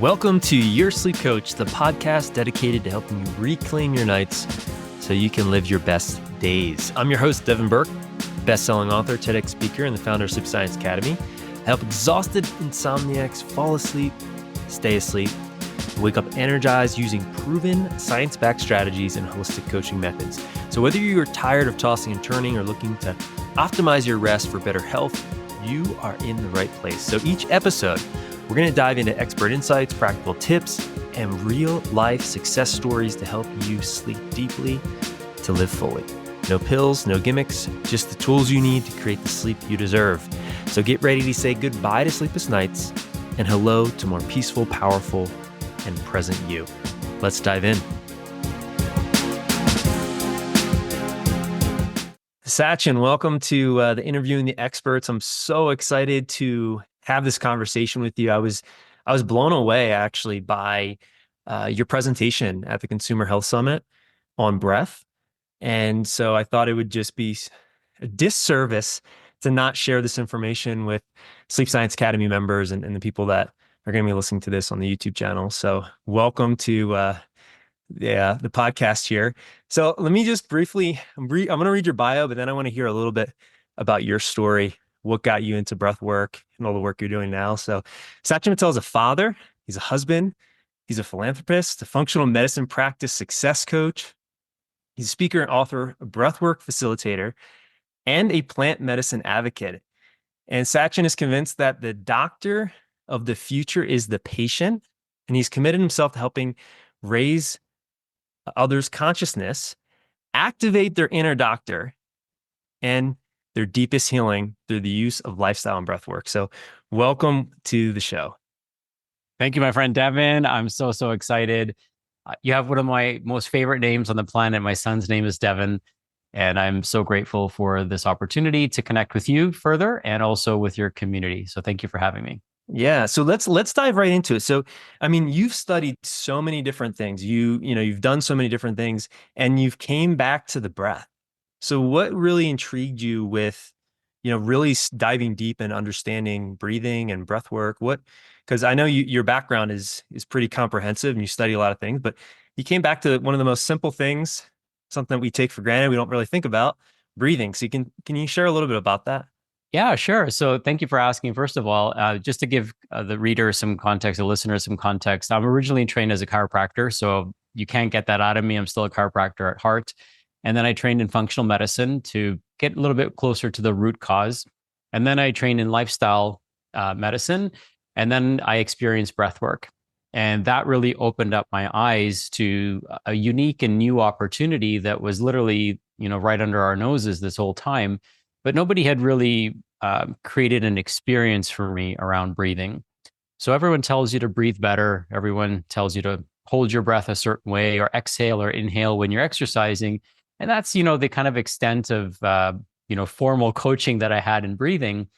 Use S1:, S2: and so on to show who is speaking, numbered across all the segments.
S1: Welcome to Your Sleep Coach, the podcast dedicated to helping you reclaim your nights so you can live your best days. I'm your host, Devin Burke, best-selling author, TEDx speaker, and the founder of Sleep Science Academy. I help exhausted insomniacs fall asleep, stay asleep, and wake up energized using proven science-backed strategies and holistic coaching methods. So whether you're tired of tossing and turning or looking to optimize your rest for better health, you are in the right place. So each episode, we're going to dive into expert insights, practical tips, and real-life success stories to help you sleep deeply to live fully. No pills, no gimmicks, just the tools you need to create the sleep you deserve. So get ready to say goodbye to sleepless nights and hello to more peaceful, powerful, and present you. Let's dive in. Sachin, welcome to the Interviewing the Experts. I'm so excited to have this conversation with you. I was blown away actually by your presentation at the Consumer Health Summit on breath. And so I thought it would just be a disservice to not share this information with Sleep Science Academy members and the people that are going to be listening to this on the YouTube channel. So welcome to the podcast here. So let me just briefly, I'm going to read your bio, but then I want to hear a little bit about your story, what got you into breath work and all the work you're doing now. So Sachin Patel is a father, he's a husband, he's a philanthropist, a functional medicine practice success coach. He's a speaker and author, a breathwork facilitator, and a plant medicine advocate. And Sachin is convinced that the doctor of the future is the patient, and he's committed himself to helping raise others' consciousness, activate their inner doctor, and their deepest healing through the use of lifestyle and breathwork. So welcome to the show.
S2: Thank you, my friend Devin. I'm so excited. You have one of my most favorite names on the planet. My son's name is Devin, and I'm so grateful for this opportunity to connect with you further and also with your community. So thank you for having me.
S1: Yeah. So let's dive right into it. So, I mean, you've studied so many different things. You've done so many different things, and you've came back to the breath. So what really intrigued you with, really diving deep and understanding breathing and breath work? Because I know your background is pretty comprehensive and you study a lot of things, but you came back to one of the most simple things, something that we take for granted, we don't really think about, breathing. So can you share a little bit about that?
S2: Yeah, sure. So thank you for asking. First of all, just to give the reader some context, the listener some context, I'm originally trained as a chiropractor, so you can't get that out of me. I'm still a chiropractor at heart. And then I trained in functional medicine to get a little bit closer to the root cause. And then I trained in lifestyle medicine. And then I experienced breath work. And that really opened up my eyes to a unique and new opportunity that was literally, right under our noses this whole time. But nobody had really created an experience for me around breathing. So everyone tells you to breathe better. Everyone tells you to hold your breath a certain way or exhale or inhale when you're exercising. And that's, the kind of extent of, formal coaching that I had in breathing.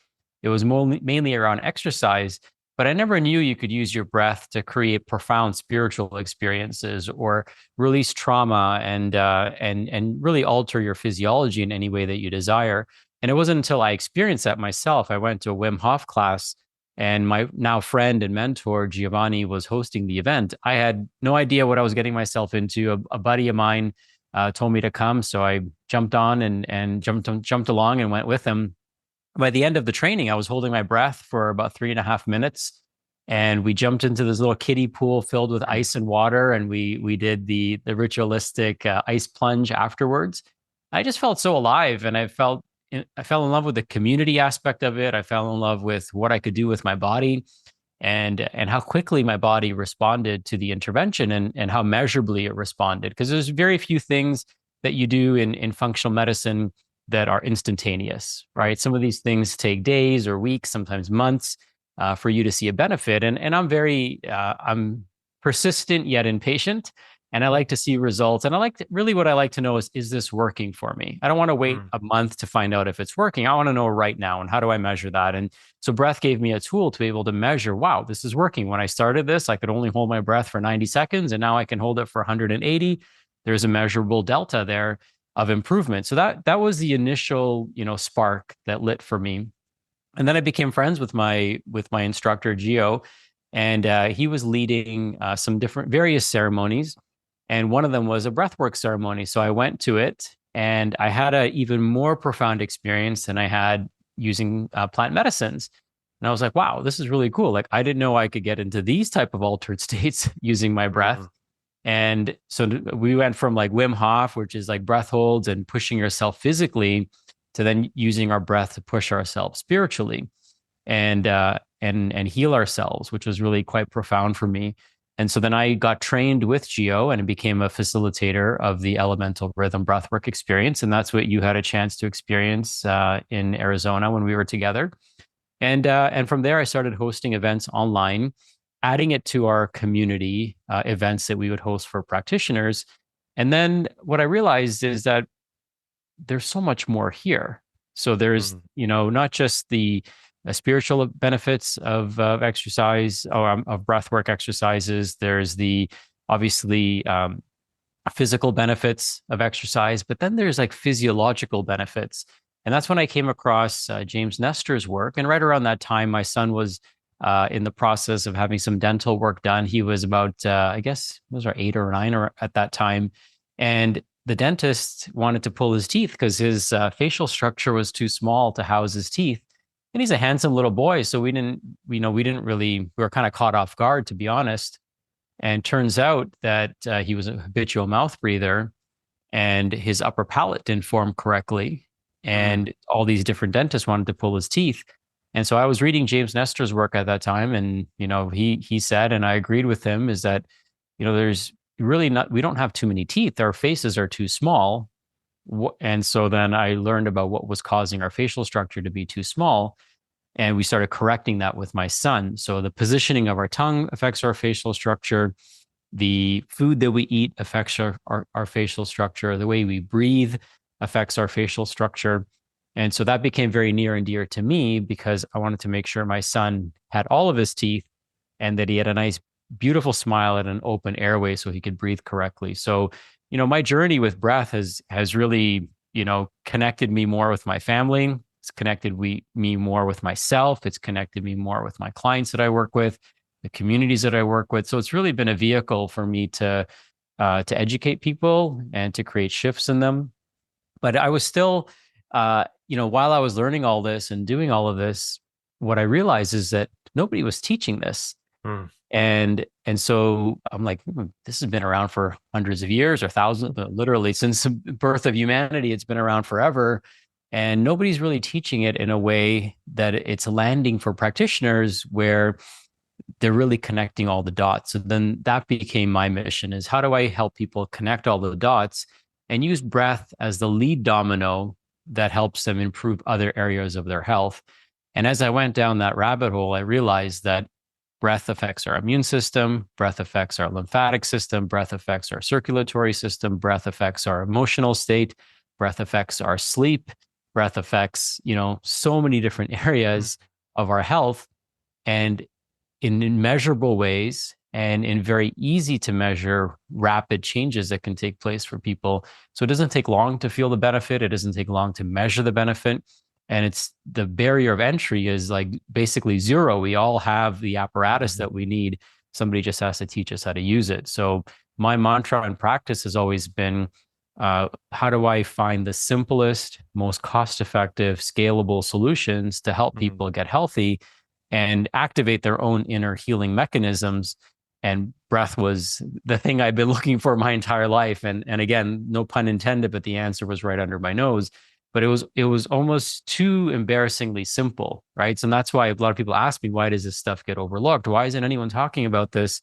S2: It was mainly around exercise, but I never knew you could use your breath to create profound spiritual experiences or release trauma and really alter your physiology in any way that you desire. And it wasn't until I experienced that myself. I went to a Wim Hof class, and my now friend and mentor, Giovanni, was hosting the event. I had no idea what I was getting myself into. A buddy of mine told me to come. So I jumped on and jumped along and went with him. By the end of the training, I was holding my breath for about 3.5 minutes. And we jumped into this little kiddie pool filled with ice and water. And we did the ritualistic ice plunge afterwards. I just felt so alive. And I fell in love with the community aspect of it. I fell in love with what I could do with my body and how quickly my body responded to the intervention and how measurably it responded. Because there's very few things that you do in functional medicine that are instantaneous, right? Some of these things take days or weeks, sometimes months for you to see a benefit. And I'm persistent yet impatient. And I like to see results. And what I like to know is this working for me? I don't want to wait a month to find out if it's working. I want to know right now. And how do I measure that? And so breath gave me a tool to be able to measure, wow, this is working. When I started this, I could only hold my breath for 90 seconds. And now I can hold it for 180. There's a measurable delta there of improvement. So that was the initial, spark that lit for me. And then I became friends with my instructor, Gio. And he was leading some different various ceremonies, and one of them was a breathwork ceremony. So I went to it, and I had an even more profound experience than I had using plant medicines. And I was like, wow, this is really cool. Like, I didn't know I could get into these type of altered states using my breath.
S1: Mm,
S2: And so we went from like Wim Hof, which is like breath holds and pushing yourself physically, to then using our breath to push ourselves spiritually and heal ourselves, which was really quite profound for me. And so then I got trained with Geo and became a facilitator of the elemental rhythm breathwork experience. And that's what you had a chance to experience in Arizona when we were together. And from there, I started hosting events online, adding it to our community events that we would host for practitioners. And then what I realized is that there's so much more here. So there's,
S1: mm,
S2: not just the spiritual benefits of exercise or of breathwork exercises. There's the obviously physical benefits of exercise, but then there's like physiological benefits. And that's when I came across James Nestor's work. And right around that time, my son was in the process of having some dental work done. He was about, I guess, was our 8 or 9 or at that time. And the dentist wanted to pull his teeth because his facial structure was too small to house his teeth. And he's a handsome little boy. So we didn't really, we were kind of caught off guard, to be honest. And turns out that he was a habitual mouth breather and his upper palate didn't form correctly.
S1: mm,
S2: And all these different dentists wanted to pull his teeth. And so I was reading James Nestor's work at that time. And, he said, and I agreed with him, is that, there's really not, we don't have too many teeth. Our faces are too small. And so then I learned about what was causing our facial structure to be too small. And we started correcting that with my son. So the positioning of our tongue affects our facial structure. The food that we eat affects our facial structure. The way we breathe affects our facial structure. And so that became very near and dear to me because I wanted to make sure my son had all of his teeth and that he had a nice, beautiful smile and an open airway so he could breathe correctly. So, my journey with breath has really, connected me more with my family. It's connected me more with myself. It's connected me more with my clients that I work with, the communities that I work with. So it's really been a vehicle for me to educate people and to create shifts in them. But I was still, while I was learning all this and doing all of this, what I realized is that nobody was teaching this.
S1: mm.
S2: And so I'm like, this has been around for hundreds of years or thousands, literally since the birth of humanity, it's been around forever. And nobody's really teaching it in a way that it's landing for practitioners where they're really connecting all the dots. So then that became my mission, is how do I help people connect all the dots and use breath as the lead domino that helps them improve other areas of their health. And as I went down that rabbit hole, I realized that breath affects our immune system, breath affects our lymphatic system, breath affects our circulatory system, breath affects our emotional state, breath affects our sleep, breath affects, so many different areas of our health. And in measurable ways and in very easy to measure rapid changes that can take place for people. So it doesn't take long to feel the benefit. It doesn't take long to measure the benefit. And it's the barrier of entry is like basically zero. We all have the apparatus that we need. Somebody just has to teach us how to use it. So my mantra and practice has always been, how do I find the simplest, most cost-effective, scalable solutions to help people get healthy and activate their own inner healing mechanisms? And breath was the thing I've been looking for my entire life. And again, no pun intended, but the answer was right under my nose. But it was almost too embarrassingly simple, right? So that's why a lot of people ask me, why does this stuff get overlooked? Why isn't anyone talking about this?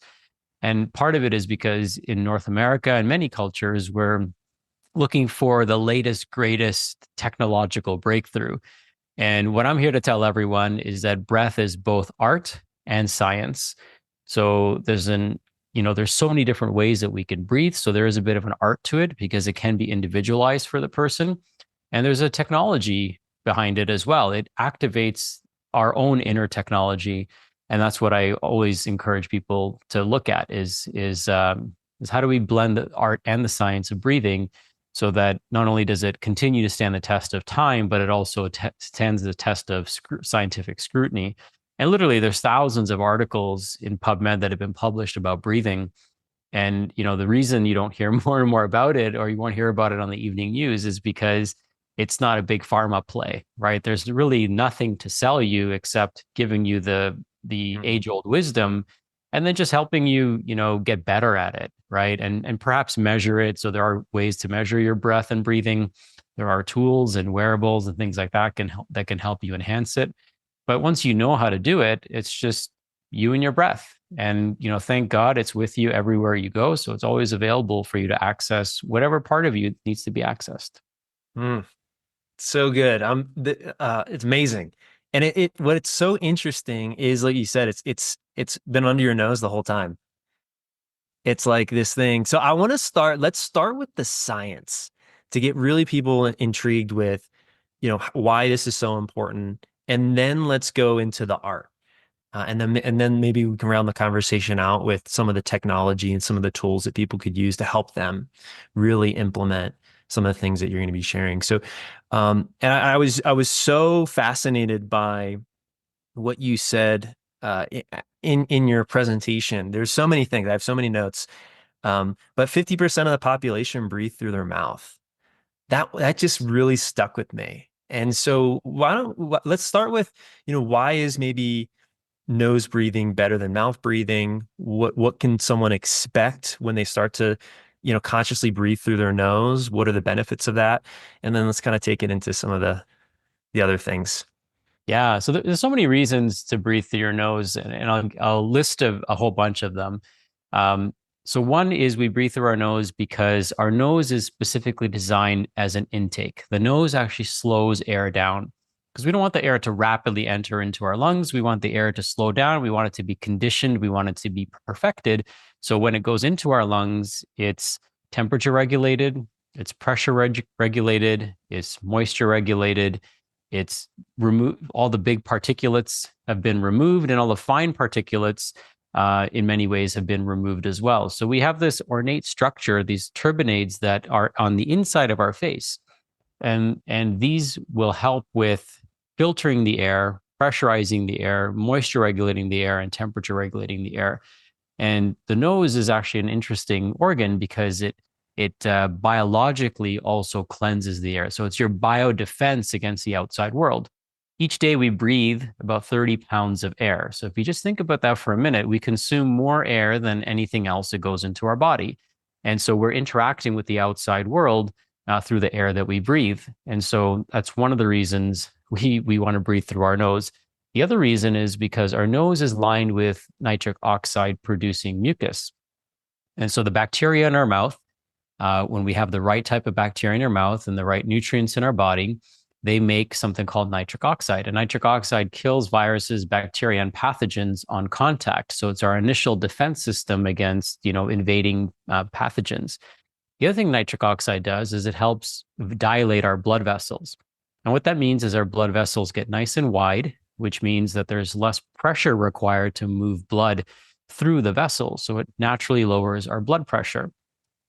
S2: And part of it is because in North America and many cultures, we're looking for the latest, greatest technological breakthrough. And what I'm here to tell everyone is that breath is both art and science. So there's so many different ways that we can breathe. So there is a bit of an art to it because it can be individualized for the person. And there's a technology behind it as well. It activates our own inner technology. And that's what I always encourage people to look at is how do we blend the art and the science of breathing so that not only does it continue to stand the test of time, but it also stands the test of scientific scrutiny. And literally, there's thousands of articles in PubMed that have been published about breathing. And the reason you don't hear more and more about it, or you won't hear about it on the evening news, is because it's not a big pharma play, right? There's really nothing to sell you except giving you the
S1: Mhm.
S2: age-old wisdom, and then just helping you, get better at it, right? And perhaps measure it. So there are ways to measure your breath and breathing. There are tools and wearables and things like that can help you enhance it. But once you know how to do it, it's just you and your breath. And, thank God it's with you everywhere you go. So it's always available for you to access whatever part of you needs to be accessed.
S1: Mm, so good. It's amazing. And what it's so interesting is, like you said, it's been under your nose the whole time. It's like this thing. So let's start with the science to get really people intrigued with, why this is so important. And then let's go into the art. And then maybe we can round the conversation out with some of the technology and some of the tools that people could use to help them really implement some of the things that you're going to be sharing. So, and I was so fascinated by what you said in your presentation. There's so many things. I have so many notes. But 50% of the population breathe through their mouth. That just really stuck with me. And so let's start with, why is maybe nose breathing better than mouth breathing? What can someone expect when they start to, consciously breathe through their nose? What are the benefits of that? And then let's kind of take it into some of the other things.
S2: Yeah. So there's so many reasons to breathe through your nose, and I'll list a whole bunch of them. Um, so one is we breathe through our nose because our nose is specifically designed as an intake. The nose actually slows air down because we don't want the air to rapidly enter into our lungs. We want the air to slow down. We want it to be conditioned. We want it to be perfected. So when it goes into our lungs, it's temperature regulated, it's pressure regulated, it's moisture regulated, it's remove all the big particulates have been removed, and all the fine particulates in many ways have been removed as well. So we have this ornate structure, these turbinates that are on the inside of our face, and these will help with filtering the air, pressurizing the air, moisture regulating the air, and temperature regulating the air. And the nose is actually an interesting organ because it biologically also cleanses the air. So it's your biodefense against the outside world. Each day we breathe about 30 pounds of air. So if you just think about that for a minute, we consume more air than anything else that goes into our body. And so we're interacting with the outside world through the air that we breathe. And so that's one of the reasons we want to breathe through our nose. The other reason is because our nose is lined with nitric oxide producing mucus. And so the bacteria in our mouth, when we have the right type of bacteria in our mouth and the right nutrients in our body, they make something called nitric oxide. And nitric oxide kills viruses, bacteria, and pathogens on contact. So it's our initial defense system against, invading pathogens. The other thing nitric oxide does is it helps dilate our blood vessels. And what that means is our blood vessels get nice and wide, which means that there's less pressure required to move blood through the vessel. So it naturally lowers our blood pressure.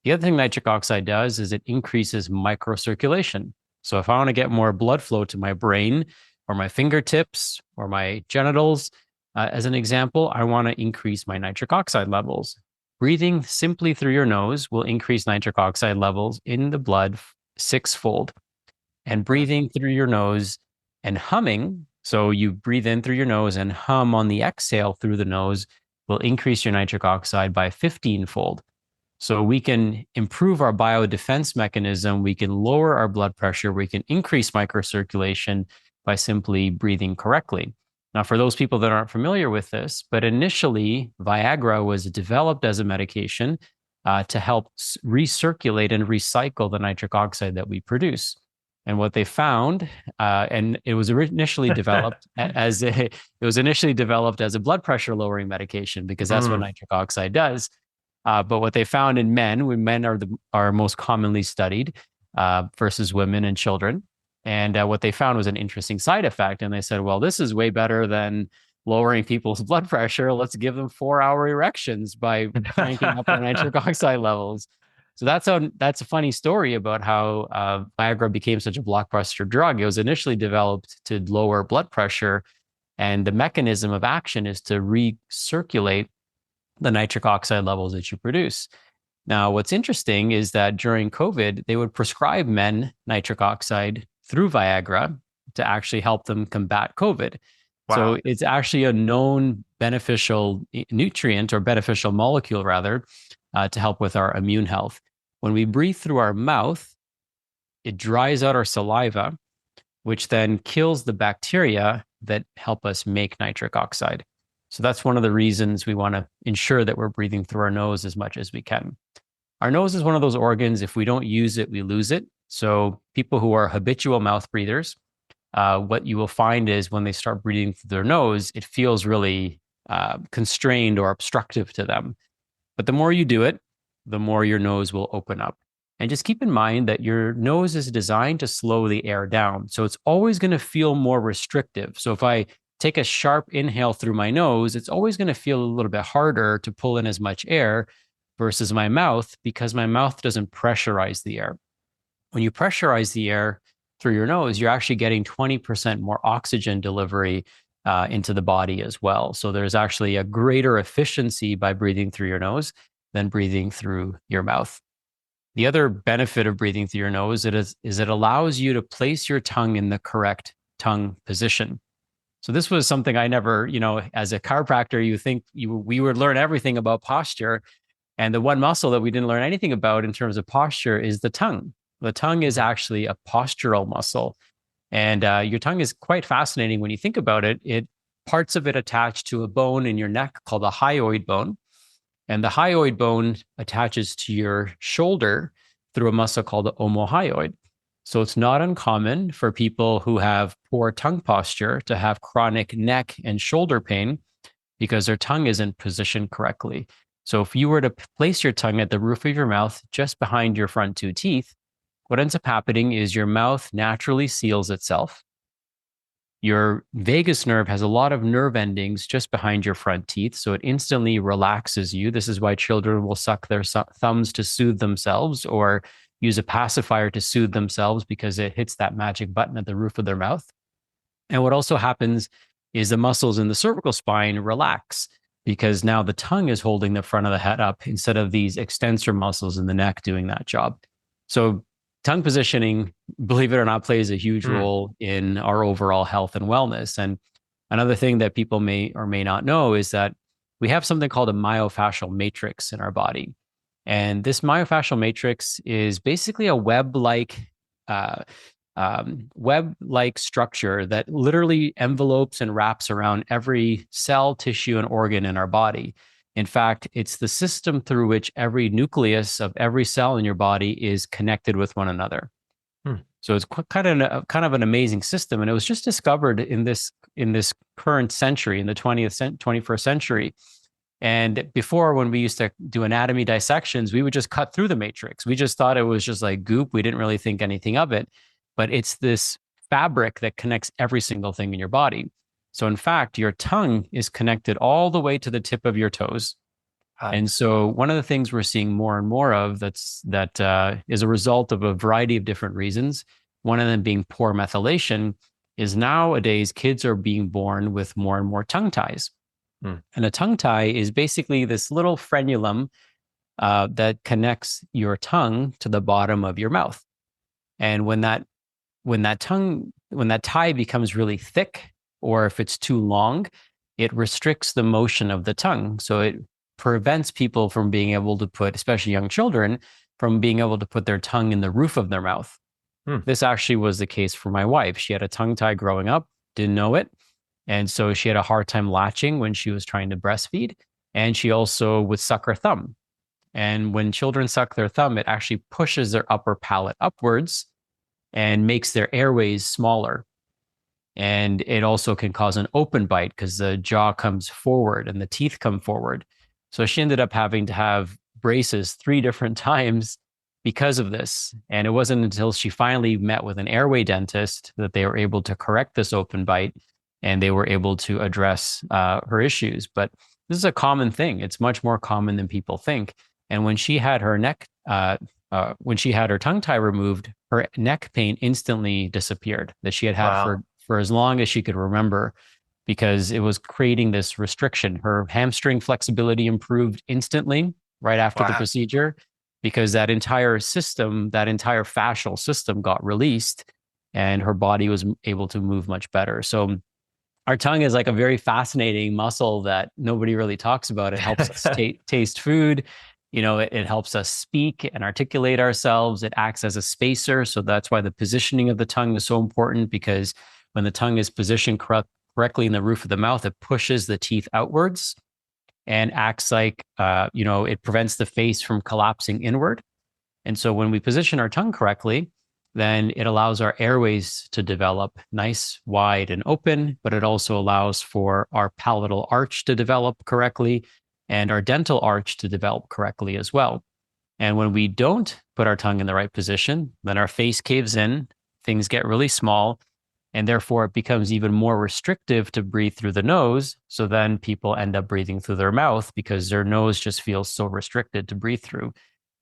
S2: The other thing nitric oxide does is it increases microcirculation. So if I want to get more blood flow to my brain or my fingertips or my genitals, as an example, I want to increase my nitric oxide levels. Breathing simply through your nose will increase nitric oxide levels in the blood sixfold. And breathing through your nose and humming, so you breathe in through your nose and hum on the exhale through the nose, will increase your nitric oxide by 15-fold. So we can improve our biodefense mechanism. We can lower our blood pressure. We can increase microcirculation by simply breathing correctly. Now, for those people that aren't familiar with this, but initially Viagra was developed as a medication to help recirculate and recycle the nitric oxide that we produce. And what they found, and it was initially developed as a blood pressure lowering medication because that's what
S1: Mm,
S2: nitric oxide does. But what they found in men, when men are most commonly studied versus women and children, and what they found was an interesting side effect. And they said, well, this is way better than lowering people's blood pressure. Let's give them 4-hour erections by cranking up their nitric oxide levels. So that's a funny story about how Viagra became such a blockbuster drug. It was initially developed to lower blood pressure, And the mechanism of action is to recirculate the nitric oxide levels that you produce. Now, what's interesting is that during COVID, they would prescribe men nitric oxide through Viagra to actually help them combat COVID.
S1: Wow.
S2: So it's actually a known beneficial nutrient or beneficial molecule, rather, to help with our immune health. When we breathe through our mouth, it dries out our saliva, which then kills the bacteria that help us make nitric oxide. So that's one of the reasons we want to ensure that we're breathing through our nose as much as we can. Our nose is one of those organs, if we don't use it, we lose it. So people who are habitual mouth breathers, what you will find is when they start breathing through their nose, it feels really constrained or obstructive to them. But the more you do it, the more your nose will open up. And just keep in mind that your nose is designed to slow the air down. So it's always going to feel more restrictive. So if I take a sharp inhale through my nose, it's always going to feel a little bit harder to pull in as much air versus my mouth, because my mouth doesn't pressurize the air. When you pressurize the air through your nose, you're actually getting 20% more oxygen delivery into the body as well. So there's actually a greater efficiency by breathing through your nose than breathing through your mouth. The other benefit of breathing through your nose is it allows you to place your tongue in the correct tongue position. So this was something I never, as a chiropractor, we would learn everything about posture. And the one muscle that we didn't learn anything about in terms of posture is the tongue. The tongue is actually a postural muscle. And your tongue is quite fascinating when you think about it. Parts of it attach to a bone in your neck called the hyoid bone. And the hyoid bone attaches to your shoulder through a muscle called the omohyoid. So it's not uncommon for people who have poor tongue posture to have chronic neck and shoulder pain because their tongue isn't positioned correctly. So if you were to place your tongue at the roof of your mouth, just behind your front two teeth, what ends up happening is your mouth naturally seals itself. Your vagus nerve has a lot of nerve endings just behind your front teeth, so it instantly relaxes you. This is why children will suck their thumbs to soothe themselves or use a pacifier to soothe themselves, because it hits that magic button at the roof of their mouth. And what also happens is the muscles in the cervical spine relax, because now the tongue is holding the front of the head up instead of these extensor muscles in the neck doing that job. So tongue positioning, believe it or not, plays a huge role in our overall health and wellness. And another thing that people may or may not know is that we have something called a myofascial matrix in our body. And this myofascial matrix is basically a web-like structure that literally envelopes and wraps around every cell, tissue, and organ in our body. In fact, it's the system through which every nucleus of every cell in your body is connected with one another. So it's kind of an amazing system, and it was just discovered in this current century, in the 21st century. And before, when we used to do anatomy dissections, we would just cut through the matrix. We just thought it was just like goop. We didn't really think anything of it, but it's this fabric that connects every single thing in your body. So in fact, your tongue is connected all the way to the tip of your toes. And so one of the things we're seeing more and more of that is a result of a variety of different reasons, one of them being poor methylation, is nowadays kids are being born with more and more tongue ties. And a tongue tie is basically this little frenulum that connects your tongue to the bottom of your mouth. And when that tie becomes really thick, or if it's too long, it restricts the motion of the tongue. So it prevents people from being able to put, especially young children, from being able to put their tongue in the roof of their mouth. This actually was the case for my wife. She had a tongue tie growing up, didn't know it. And so she had a hard time latching when she was trying to breastfeed. And she also would suck her thumb. And when children suck their thumb, it actually pushes their upper palate upwards and makes their airways smaller. And it also can cause an open bite because the jaw comes forward and the teeth come forward. So she ended up having to have braces 3 different times because of this. And it wasn't until she finally met with an airway dentist that they were able to correct this open bite and they were able to address her issues. But this is a common thing. It's much more common than people think. And when she had her when she had her tongue tie removed, her neck pain instantly disappeared that she had
S1: Wow.
S2: for as long as she could remember. because it was creating this restriction. Her hamstring flexibility improved instantly right after the
S1: Wow.
S2: procedure because that entire system, that entire fascial system got released and her body was able to move much better. So our tongue is like a very fascinating muscle that nobody really talks about. It helps us taste food. It helps us speak and articulate ourselves. It acts as a spacer. So that's why the positioning of the tongue is so important, because when the tongue is positioned correctly in the roof of the mouth, it pushes the teeth outwards and acts like, it prevents the face from collapsing inward. And so when we position our tongue correctly, then it allows our airways to develop nice, wide, and open, but it also allows for our palatal arch to develop correctly and our dental arch to develop correctly as well. And when we don't put our tongue in the right position, then our face caves in, things get really small, and therefore it becomes even more restrictive to breathe through the nose. So then people end up breathing through their mouth because their nose just feels so restricted to breathe through.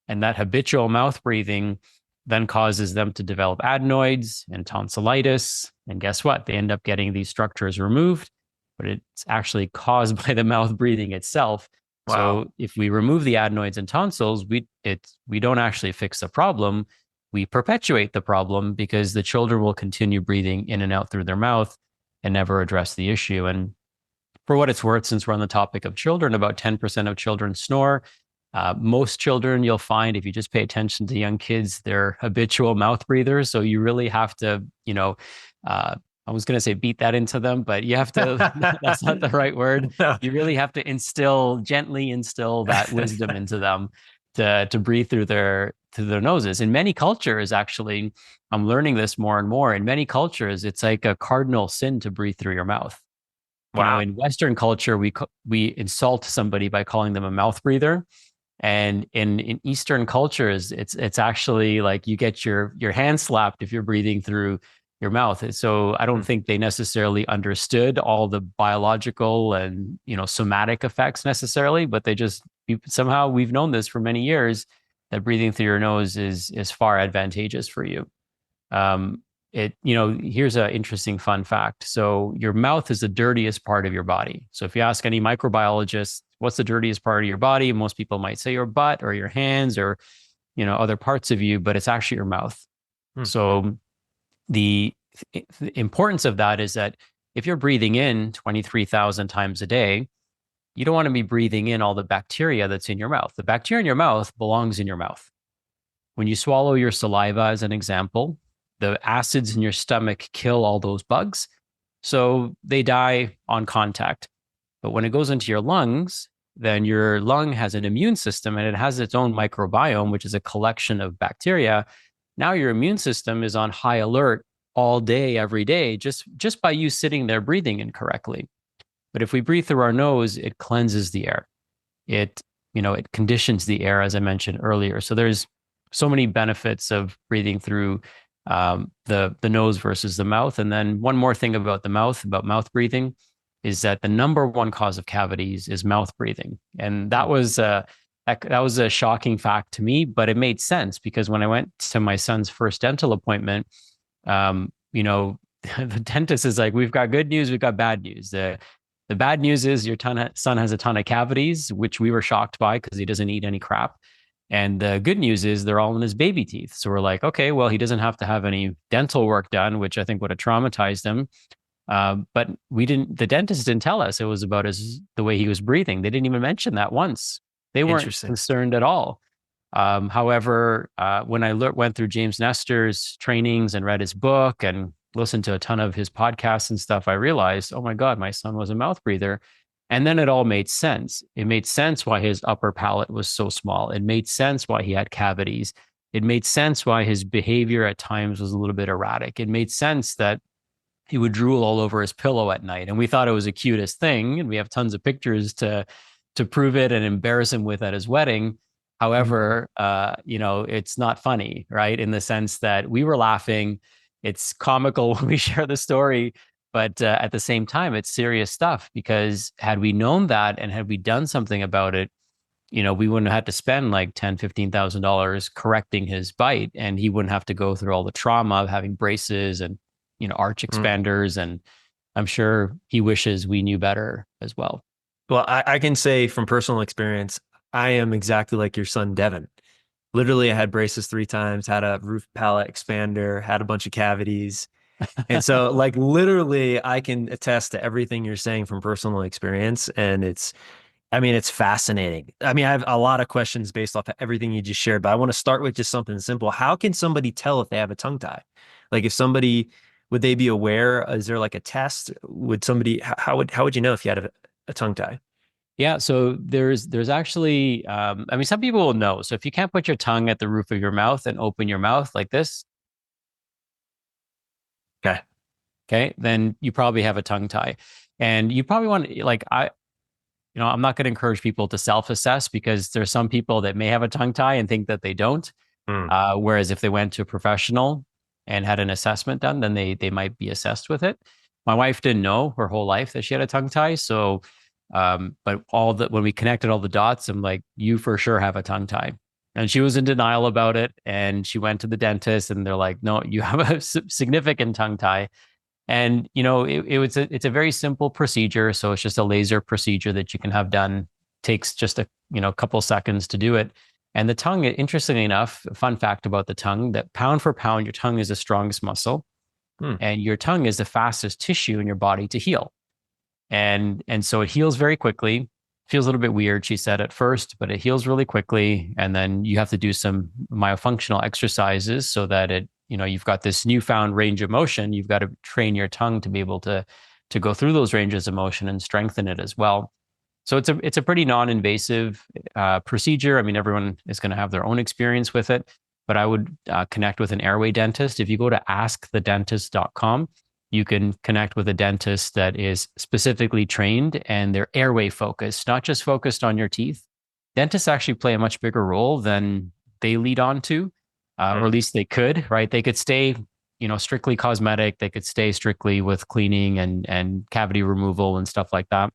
S2: And that habitual mouth breathing then causes them to develop adenoids and tonsillitis. And guess what? They end up getting these structures removed, but it's actually caused by the mouth breathing itself.
S1: Wow.
S2: So if we remove the adenoids and tonsils, we don't actually fix the problem. We perpetuate the problem because the children will continue breathing in and out through their mouth and never address the issue. And for what it's worth, since we're on the topic of children, about 10% of children snore. Most children, you'll find, if you just pay attention to young kids, they're habitual mouth breathers. So you really have to, I was going to say beat that into them, but you have to, that's not the right word.
S1: No.
S2: You really have to gently instill that wisdom into them to breathe through their noses. In many cultures, actually, I'm learning this more and more. In many cultures, it's like a cardinal sin to breathe through your mouth.
S1: Wow.
S2: In Western culture, we insult somebody by calling them a mouth breather. And in Eastern cultures, it's actually like you get your hand slapped if you're breathing through your mouth. So I don't think they necessarily understood all the biological and somatic effects necessarily, but somehow we've known this for many years that breathing through your nose is far advantageous for you. Here's an interesting fun fact. So your mouth is the dirtiest part of your body. So if you ask any microbiologist, what's the dirtiest part of your body? Most people might say your butt or your hands or, other parts of you, but it's actually your mouth.
S1: Hmm.
S2: So the importance of that is that if you're breathing in 23,000 times a day, you don't want to be breathing in all the bacteria that's in your mouth. The bacteria in your mouth belongs in your mouth. When you swallow your saliva, as an example, the acids in your stomach kill all those bugs. So they die on contact. But when it goes into your lungs, then your lung has an immune system and it has its own microbiome, which is a collection of bacteria. Now your immune system is on high alert all day, every day, just by you sitting there breathing incorrectly. But if we breathe through our nose, it cleanses the air. It conditions the air, as I mentioned earlier. So there's so many benefits of breathing through the nose versus the mouth. And then one more thing about about mouth breathing, is that the number one cause of cavities is mouth breathing. And that was a shocking fact to me, but it made sense because when I went to my son's first dental appointment, the dentist is like, we've got good news, we've got bad news. The bad news is your son has a ton of cavities, which we were shocked by because he doesn't eat any crap. And the good news is they're all in his baby teeth. So we're like, okay, well, he doesn't have to have any dental work done, which I think would have traumatized him. But the dentist didn't tell us it was about the way he was breathing. They didn't even mention that once. They weren't concerned at all. However, when I went through James Nestor's trainings and read his book and listened to a ton of his podcasts and stuff, I realized, oh my God, my son was a mouth breather. And then it all made sense. It made sense why his upper palate was so small. It made sense why he had cavities. It made sense why his behavior at times was a little bit erratic. It made sense that he would drool all over his pillow at night. And we thought it was the cutest thing. And we have tons of pictures to prove it and embarrass him with at his wedding. However, it's not funny, right? In the sense that we were laughing. It's comical when we share the story, but at the same time, it's serious stuff because had we known that and had we done something about it, we wouldn't have had to spend like $10,000, $15,000 correcting his bite, and he wouldn't have to go through all the trauma of having braces and arch expanders and I'm sure he wishes we knew better as well.
S1: Well, I can say from personal experience, I am exactly like your son, Devin. Literally, I had braces 3 times, had a roof palate expander, had a bunch of cavities. And so, like, literally, I can attest to everything you're saying from personal experience. And I mean, it's fascinating. I mean, I have a lot of questions based off of everything you just shared, but I want to start with just something simple. How can somebody tell if they have a tongue tie? Like, if somebody, would they be aware? Is there like a test? Would somebody, how would you know if you had a tongue tie?
S2: Yeah, so there's actually I mean some people will know. So if you can't put your tongue at the roof of your mouth and open your mouth like this,
S1: Okay.
S2: okay, then you probably have a tongue tie. And you probably want to like I'm not going to encourage people to self-assess because there's some people that may have a tongue tie and think that they don't.
S1: Hmm.
S2: Whereas if they went to a professional and had an assessment done, then they might be assessed with it. My wife didn't know her whole life that she had a tongue tie. So, but all that when we connected all the dots, I'm like, you for sure have a tongue tie. And she was in denial about it. And she went to the dentist and they're like, no, you have a significant tongue tie. And it's a very simple procedure. So it's just a laser procedure that you can have done. Takes just a couple seconds to do it. And the tongue, interestingly enough, fun fact about the tongue, that pound for pound, your tongue is the strongest muscle,
S1: Hmm.
S2: and your tongue is the fastest tissue in your body to heal. And so it heals very quickly. Feels a little bit weird, she said at first, but it heals really quickly. And then you have to do some myofunctional exercises so that you've got this newfound range of motion. You've got to train your tongue to be able to go through those ranges of motion and strengthen it as well. So it's a pretty non-invasive procedure. I mean, everyone is going to have their own experience with it, but I would connect with an airway dentist. If you go to askthedentist.com, you can connect with a dentist that is specifically trained and they're airway focused, not just focused on your teeth. Dentists actually play a much bigger role than they lead on to, or
S1: Hmm.
S2: at least they could, right? They could stay, strictly cosmetic. They could stay strictly with cleaning and cavity removal and stuff like that.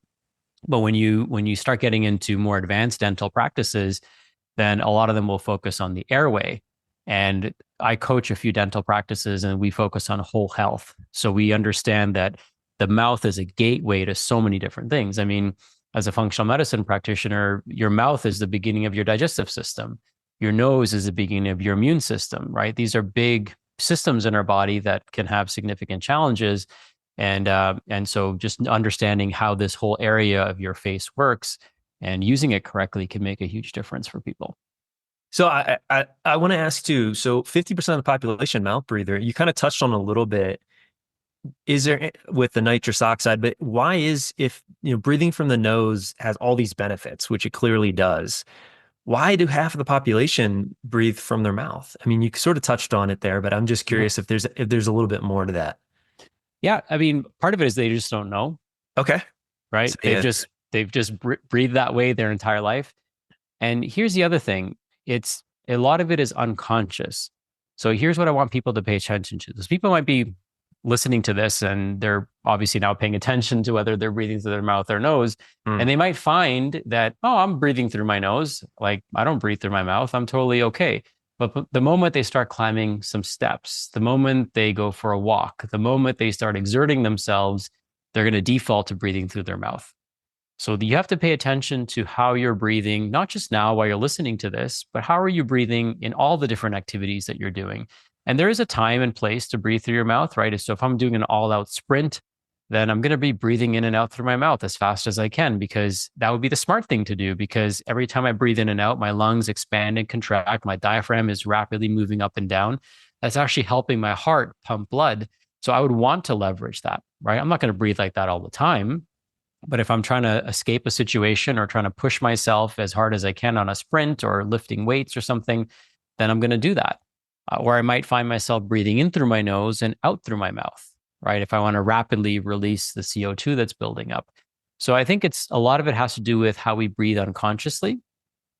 S2: But when you start getting into more advanced dental practices, then a lot of them will focus on the airway. And I coach a few dental practices and we focus on whole health. So we understand that the mouth is a gateway to so many different things. I mean, as a functional medicine practitioner, your mouth is the beginning of your digestive system. Your nose is the beginning of your immune system, right? These are big systems in our body that can have significant challenges. And so just understanding how this whole area of your face works and using it correctly can make a huge difference for people.
S1: So I want to ask too. So 50% of the population mouth breather. You kind of touched on a little bit. Is there with the nitrous oxide, but why is if breathing from the nose has all these benefits, which it clearly does, why do half of the population breathe from their mouth? I mean, you sort of touched on it there, but I'm just
S2: Yeah.
S1: curious if there's a little bit more to that.
S2: Yeah. I mean, part of it is they just don't know,
S1: Okay.
S2: right?
S1: So yeah.
S2: They've just breathed that way their entire life. And here's the other thing. It's a lot of it is unconscious. So here's what I want people to pay attention to. Those people might be listening to this and they're obviously now paying attention to whether they're breathing through their mouth or nose. And
S1: Mm.
S2: they might find that, oh, I'm breathing through my nose. Like I don't breathe through my mouth. I'm totally okay. But the moment they start climbing some steps, the moment they go for a walk, the moment they start exerting themselves, they're going to default to breathing through their mouth. So you have to pay attention to how you're breathing, not just now while you're listening to this, but how are you breathing in all the different activities that you're doing? And there is a time and place to breathe through your mouth, right? So if I'm doing an all out sprint, then I'm going to be breathing in and out through my mouth as fast as I can because that would be the smart thing to do. Because every time I breathe in and out, my lungs expand and contract. My diaphragm is rapidly moving up and down. That's actually helping my heart pump blood. So I would want to leverage that, right? I'm not going to breathe like that all the time. But if I'm trying to escape a situation or trying to push myself as hard as I can on a sprint or lifting weights or something, then I'm going to do that. Or I might find myself breathing in through my nose and out through my mouth, right? If I want to rapidly release the CO2 that's building up. So I think it's a lot of it has to do with how we breathe unconsciously.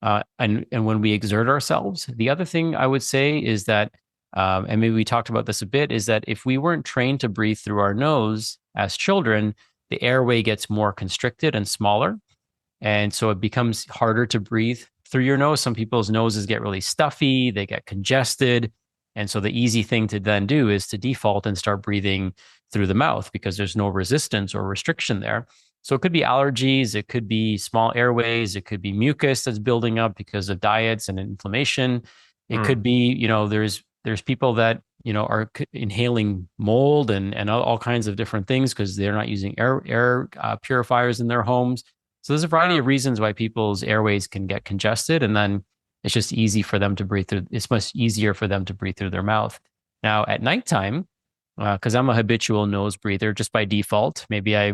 S2: And when we exert ourselves. The other thing I would say is that, and maybe we talked about this a bit, is that if we weren't trained to breathe through our nose as children, the airway gets more constricted and smaller. And so it becomes harder to breathe through your nose. Some people's noses get really stuffy, they get congested. And so the easy thing to then do is to default and start breathing through the mouth because there's no resistance or restriction there. So it could be allergies, it could be small airways, it could be mucus that's building up because of diets and inflammation. It
S1: Mm.
S2: could be, there's people that, are inhaling mold and all kinds of different things because they're not using air purifiers in their homes. So there's a variety of reasons why people's airways can get congested, and then it's just easy for them to breathe through. It's much easier for them to breathe through their mouth. Now at nighttime, because I'm a habitual nose breather just by default. Maybe I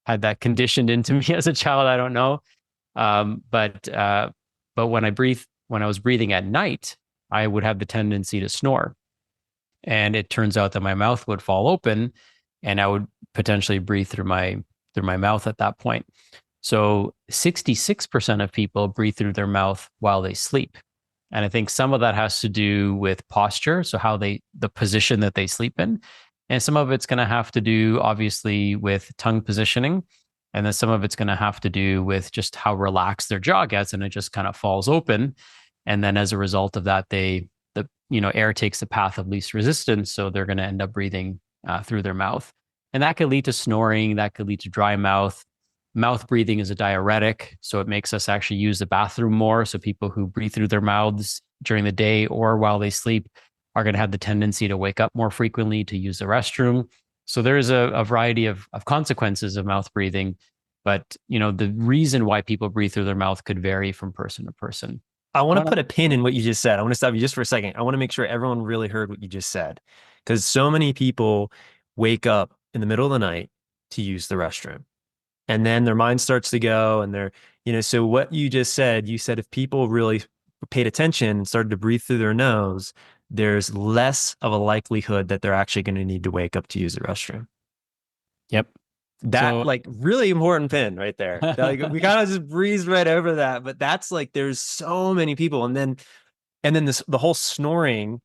S2: had that conditioned into me as a child. I don't know. But when I was breathing at night, I would have the tendency to snore, and it turns out that my mouth would fall open, and I would potentially breathe through my mouth at that point. So 66% of people breathe through their mouth while they sleep. And I think some of that has to do with posture, so the position that they sleep in. And some of it's going to have to do, obviously, with tongue positioning. And then some of it's going to have to do with just how relaxed their jaw gets, and it just kind of falls open. And then as a result of that, air takes the path of least resistance. So they're going to end up breathing through their mouth. And that could lead to snoring, that could lead to dry mouth. Mouth breathing is a diuretic, so it makes us actually use the bathroom more. So people who breathe through their mouths during the day or while they sleep are going to have the tendency to wake up more frequently to use the restroom. So there's a variety of consequences of mouth breathing, but the reason why people breathe through their mouth could vary from person to person.
S1: I want to put a pin in what you just said. I want to stop you just for a second. I want to make sure everyone really heard what you just said, because so many people wake up in the middle of the night to use the restroom, and then their mind starts to go, and so what you just said, you said if people really paid attention and started to breathe through their nose, there's less of a likelihood that they're actually going to need to wake up to use the restroom.
S2: Yep.
S1: That
S2: So
S1: like really important pin right there. Like we kind of just breezed right over that, but that's like there's so many people, and then the whole snoring.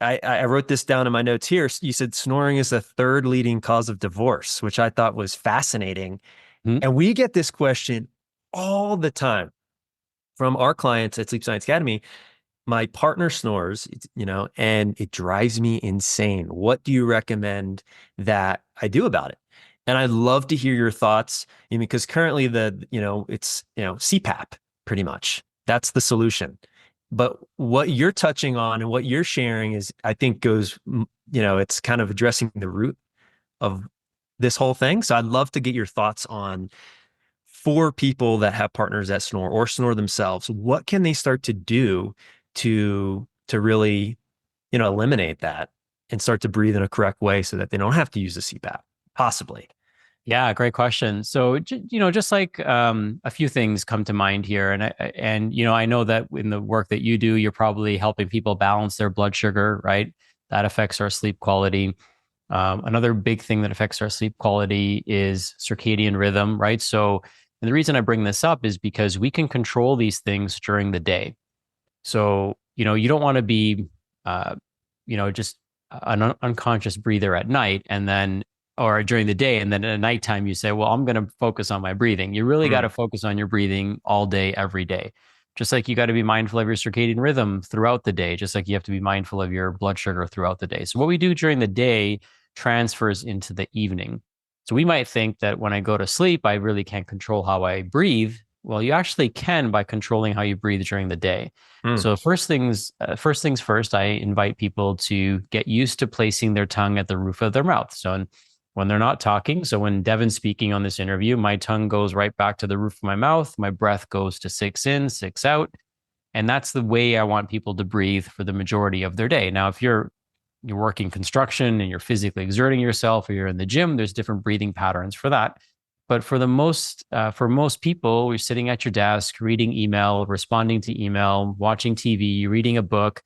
S1: I wrote this down in my notes here. You said snoring is the third leading cause of divorce, which I thought was fascinating.
S2: Mhm.
S1: And we get this question all the time from our clients at Sleep Science Academy. My partner snores, and it drives me insane. What do you recommend that I do about it? And I'd love to hear your thoughts, because currently it's, CPAP pretty much. That's the solution. But what you're touching on and what you're sharing is, I think it's kind of addressing the root of this whole thing. So I'd love to get your thoughts on, for people that have partners that snore or snore themselves, what can they start to do to really, eliminate that and start to breathe in a correct way so that they don't have to use the CPAP, possibly.
S2: yeah, great question. So, just like a few things come to mind here, and I know that in the work that you do, you're probably helping people balance their blood sugar, right? That affects our sleep quality. Another big thing that affects our sleep quality is circadian rhythm, right? So, and the reason I bring this up is because we can control these things during the day. So, you don't want to be, just an unconscious breather at night and then, or during the day. And then at nighttime, you say, well, I'm going to focus on my breathing. You really got to focus on your breathing all day, every day. Just like you got to be mindful of your circadian rhythm throughout the day, just like you have to be mindful of your blood sugar throughout the day. So what we do during the day transfers into the evening. So we might think that when I go to sleep, I really can't control how I breathe. Well, you actually can by controlling how you breathe during the day.
S1: Mm.
S2: So first things first, I invite people to get used to placing their tongue at the roof of their mouth. So when they're not talking, so when Devin's speaking on this interview, my tongue goes right back to the roof of my mouth. My breath goes to 6 in, 6 out. And that's the way I want people to breathe for the majority of their day. Now, if you're working construction and you're physically exerting yourself, or you're in the gym, there's different breathing patterns for that. But for most people, you're sitting at your desk, reading email, responding to email, watching TV, reading a book,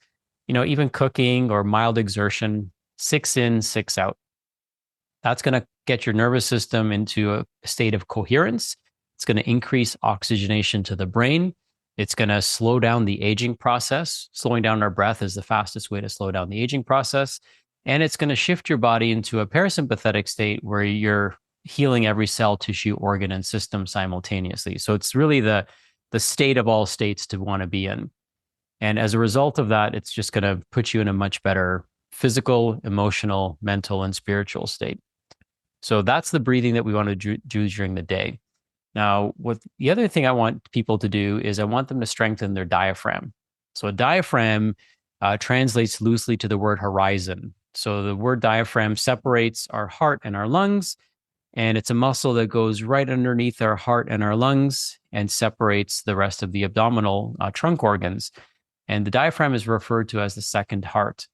S2: even cooking or mild exertion, 6 in, 6 out. That's going to get your nervous system into a state of coherence. It's going to increase oxygenation to the brain. It's going to slow down the aging process. Slowing down our breath is the fastest way to slow down the aging process. And it's going to shift your body into a parasympathetic state where you're healing every cell, tissue, organ, and system simultaneously. So it's really the state of all states to want to be in. And as a result of that, it's just going to put you in a much better physical, emotional, mental, and spiritual state. So that's the breathing that we want to do during the day. Now, what the other thing I want people to do is I want them to strengthen their diaphragm. So a diaphragm translates loosely to the word horizon. So the word diaphragm separates our heart and our lungs, and it's a muscle that goes right underneath our heart and our lungs and separates the rest of the abdominal trunk organs. And the diaphragm is referred to as the second heart.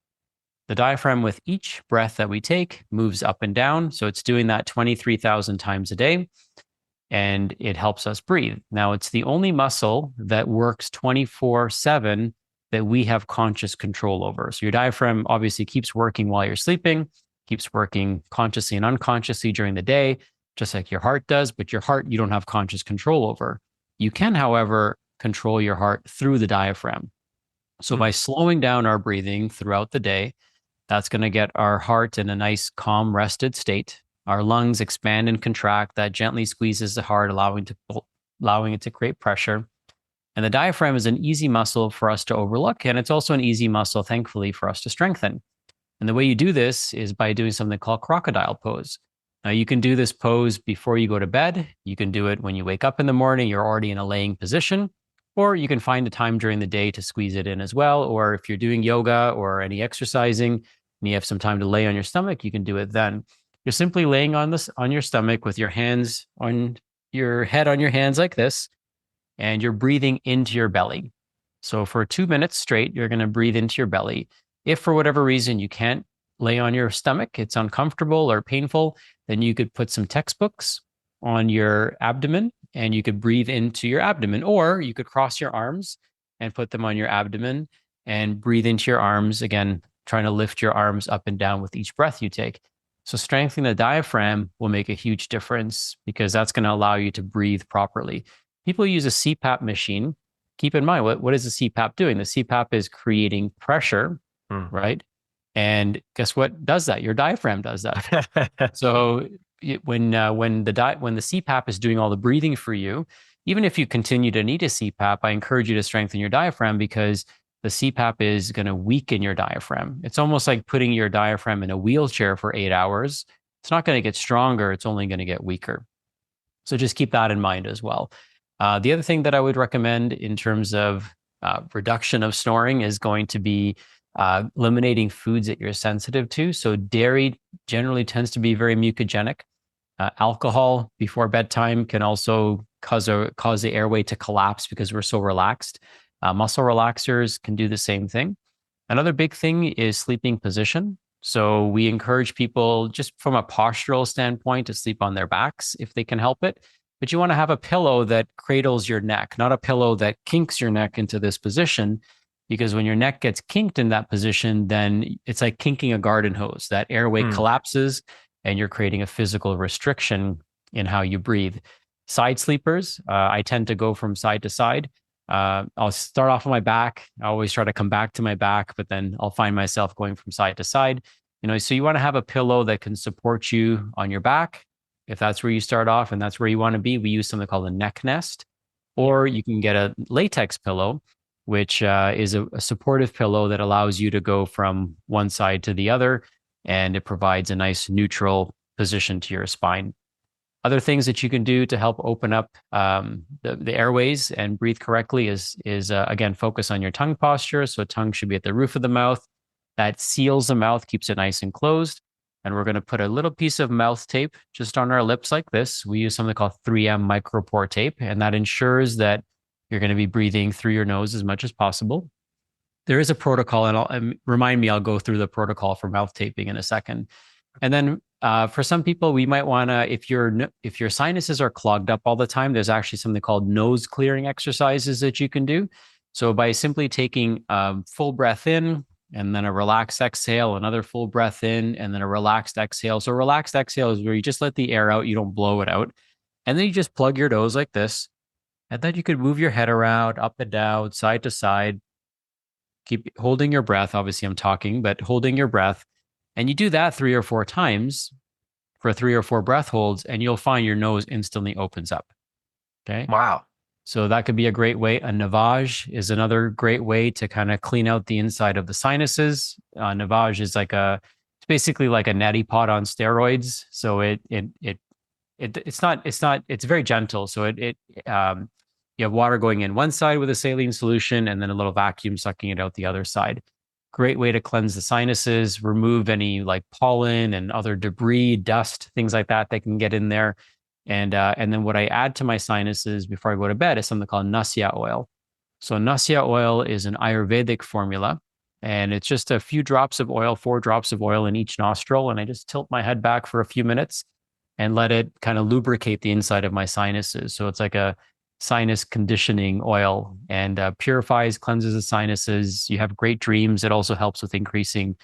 S2: The diaphragm, with each breath that we take, moves up and down. So it's doing that 23,000 times a day, and it helps us breathe. Now, it's the only muscle that works 24/7 that we have conscious control over. So your diaphragm obviously keeps working while you're sleeping, keeps working consciously and unconsciously during the day, just like your heart does, but your heart you don't have conscious control over. You can, however, control your heart through the diaphragm. So by slowing down our breathing throughout the day, that's going to get our heart in a nice, calm, rested state. Our lungs expand and contract. That gently squeezes the heart, allowing it to create pressure. And the diaphragm is an easy muscle for us to overlook. And it's also an easy muscle, thankfully, for us to strengthen. And the way you do this is by doing something called crocodile pose. Now, you can do this pose before you go to bed. You can do it when you wake up in the morning, you're already in a laying position, or you can find a time during the day to squeeze it in as well. Or if you're doing yoga or any exercising and you have some time to lay on your stomach, you can do it then. You're simply laying on your stomach with your hands on your head on your hands like this, and you're breathing into your belly. So for 2 minutes straight, you're going to breathe into your belly. If for whatever reason you can't lay on your stomach, it's uncomfortable or painful, then you could put some textbooks on your abdomen and you could breathe into your abdomen, or you could cross your arms and put them on your abdomen and breathe into your arms, again, trying to lift your arms up and down with each breath you take. So strengthening the diaphragm will make a huge difference because that's going to allow you to breathe properly. People use a CPAP machine. Keep in mind, what is the CPAP doing? The CPAP is creating pressure, right? And guess what does that? Your diaphragm does that. So when the CPAP is doing all the breathing for you, even if you continue to need a CPAP, I encourage you to strengthen your diaphragm because the CPAP is going to weaken your diaphragm. It's almost like putting your diaphragm in a wheelchair for 8 hours. It's not going to get stronger. It's only going to get weaker. So just keep that in mind as well. The other thing that I would recommend in terms of reduction of snoring is going to be eliminating foods that you're sensitive to. So dairy generally tends to be very mucogenic. Alcohol before bedtime can also cause the airway to collapse because we're so relaxed. Muscle relaxers can do the same thing. Another big thing is sleeping position. So we encourage people just from a postural standpoint to sleep on their backs if they can help it. But you want to have a pillow that cradles your neck, not a pillow that kinks your neck into this position. Because when your neck gets kinked in that position, then it's like kinking a garden hose. That airway collapses and you're creating a physical restriction in how you breathe. Side sleepers, I tend to go from side to side. I'll start off on my back. I always try to come back to my back, but then I'll find myself going from side to side. So you want to have a pillow that can support you on your back. If that's where you start off and that's where you want to be, we use something called a neck nest, or you can get a latex pillow, which is a supportive pillow that allows you to go from one side to the other, and it provides a nice neutral position to your spine. Other things that you can do to help open up the airways and breathe correctly is again, focus on your tongue posture. So tongue should be at the roof of the mouth. That seals the mouth, keeps it nice and closed. And we're going to put a little piece of mouth tape just on our lips like this. We use something called 3M micropore tape, and that ensures that you're going to be breathing through your nose as much as possible. There is a protocol, and remind me, I'll go through the protocol for mouth taping in a second. And then for some people, we might want to, if your sinuses are clogged up all the time, there's actually something called nose clearing exercises that you can do. So by simply taking full breath in, and then a relaxed exhale, another full breath in, and then a relaxed exhale. So relaxed exhale is where you just let the air out, you don't blow it out. And then you just plug your nose like this. And then you could move your head around, up and down, side to side. Keep holding your breath. Obviously, I'm talking, but holding your breath. And you do that 3 or 4 times for 3 or 4 breath holds, and you'll find your nose instantly opens up. Okay.
S1: Wow.
S2: So that could be a great way. A navage is another great way to kind of clean out the inside of the sinuses. Navage is like It's basically like a neti pot on steroids. So it's very gentle. So you have water going in one side with a saline solution and then a little vacuum sucking it out the other side. Great way to cleanse the sinuses, remove any like pollen and other debris, dust, things like that that can get in there. And then what I add to my sinuses before I go to bed is something called Nasya oil. So Nasya oil is an Ayurvedic formula, and it's just a few drops of oil, 4 drops of oil in each nostril, and I just tilt my head back for a few minutes and let it kind of lubricate the inside of my sinuses. So it's like a sinus conditioning oil, and purifies, cleanses the sinuses. You have great dreams. It also helps with increasing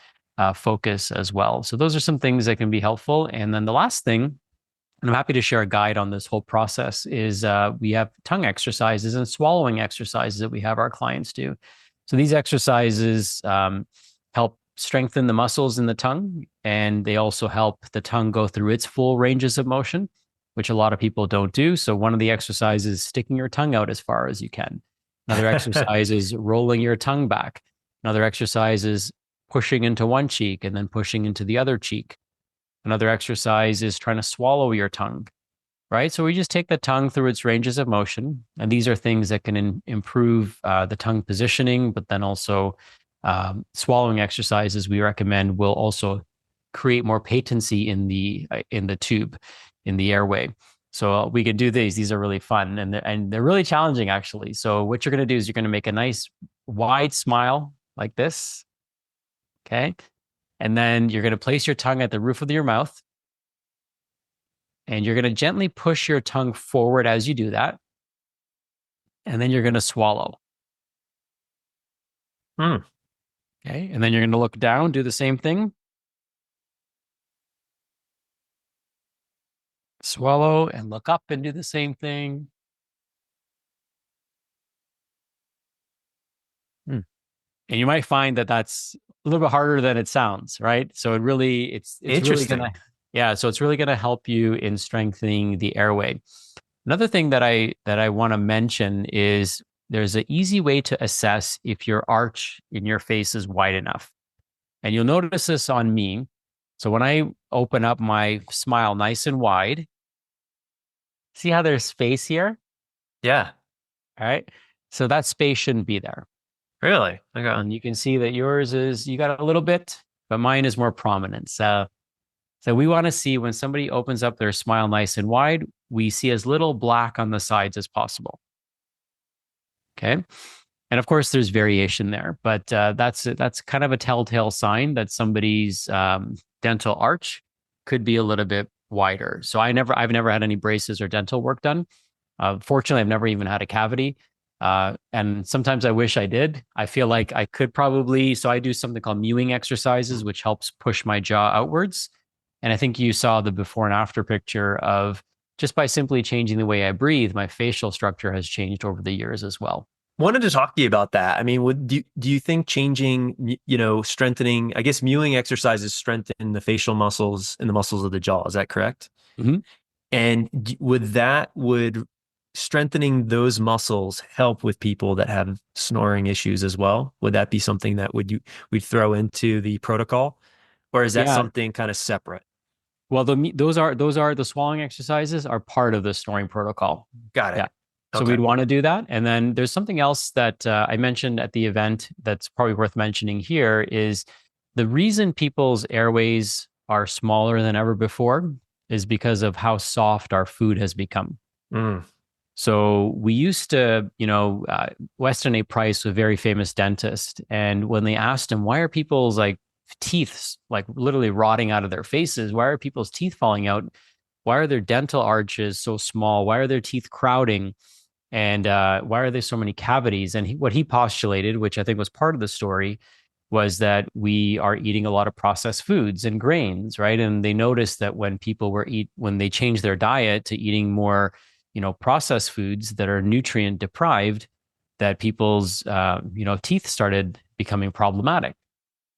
S2: focus as well. So those are some things that can be helpful. And then the last thing, and I'm happy to share a guide on this whole process, is we have tongue exercises and swallowing exercises that we have our clients do. So these exercises help strengthen the muscles in the tongue, and they also help the tongue go through its full ranges of motion, which a lot of people don't do. So one of the exercises is sticking your tongue out as far as you can. Another exercise is rolling your tongue back. Another exercise is pushing into one cheek and then pushing into the other cheek. Another exercise is trying to swallow your tongue, right? So we just take the tongue through its ranges of motion. And these are things that can improve the tongue positioning, but then also swallowing exercises we recommend will also create more patency in the tube, in the airway. So we can do these. These are really fun, and they're really challenging actually. So what you're going to do is you're going to make a nice wide smile like this. Okay. And then you're going to place your tongue at the roof of your mouth. And you're going to gently push your tongue forward as you do that. And then you're going to swallow.
S1: Mm.
S2: Okay. And then you're going to look down, do the same thing. Swallow and look up and do the same thing. And you might find that that's a little bit harder than it sounds, right? So it's really gonna, yeah. So it's really gonna help you in strengthening the airway. Another thing that I want to mention is there's an easy way to assess if your arch in your face is wide enough, and you'll notice this on me. So when I open up my smile nice and wide, see how there's space here?
S1: Yeah.
S2: All right. So that space shouldn't be there.
S1: Really? Okay.
S2: And you can see that yours is, you got a little bit, but mine is more prominent. So we want to see when somebody opens up their smile nice and wide, we see as little black on the sides as possible. Okay. And of course, there's variation there, but that's kind of a telltale sign that somebody's dental arch could be a little bit wider. So I've never had any braces or dental work done. Fortunately, I've never even had a cavity. And sometimes I wish I did. I feel like I could probably, so I do something called mewing exercises, which helps push my jaw outwards. And I think you saw the before and after picture of just by simply changing the way I breathe, my facial structure has changed over the years as well.
S1: Wanted to talk to you about that. I mean, do you think changing, strengthening, I guess mewing exercises strengthen the facial muscles and the muscles of the jaw. Is that correct?
S2: Mm-hmm.
S1: And would strengthening those muscles help with people that have snoring issues as well? Would that be something that we'd throw into the protocol, or is that
S2: Yeah.
S1: something kind of separate?
S2: Well, those are the swallowing exercises are part of the snoring protocol.
S1: Got it.
S2: Yeah. So
S1: Okay.
S2: we'd want to do that. And then there's something else that I mentioned at the event that's probably worth mentioning here is the reason people's airways are smaller than ever before is because of how soft our food has become.
S1: Mm.
S2: So we used to, Weston A. Price, a very famous dentist, and when they asked him, why are people's like teeth like literally rotting out of their faces? Why are people's teeth falling out? Why are their dental arches so small? Why are their teeth crowding? And why are there so many cavities? And what he postulated, which I think was part of the story, was that we are eating a lot of processed foods and grains, right? And they noticed that when when they changed their diet to eating more, processed foods that are nutrient deprived, that people's, teeth started becoming problematic.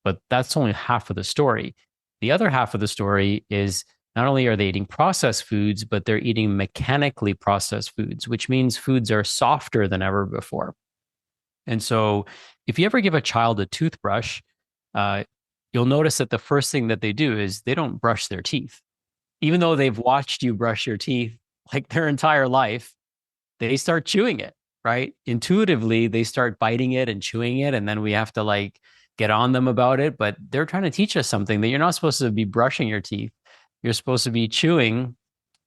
S2: But that's only half of the story. The other half of the story is not only are they eating processed foods, but they're eating mechanically processed foods, which means foods are softer than ever before. And so if you ever give a child a toothbrush, you'll notice that the first thing that they do is they don't brush their teeth. Even though they've watched you brush your teeth like their entire life, they start chewing it, right? Intuitively, they start biting it and chewing it. And then we have to like get on them about it. But they're trying to teach us something that you're not supposed to be brushing your teeth. You're supposed to be chewing,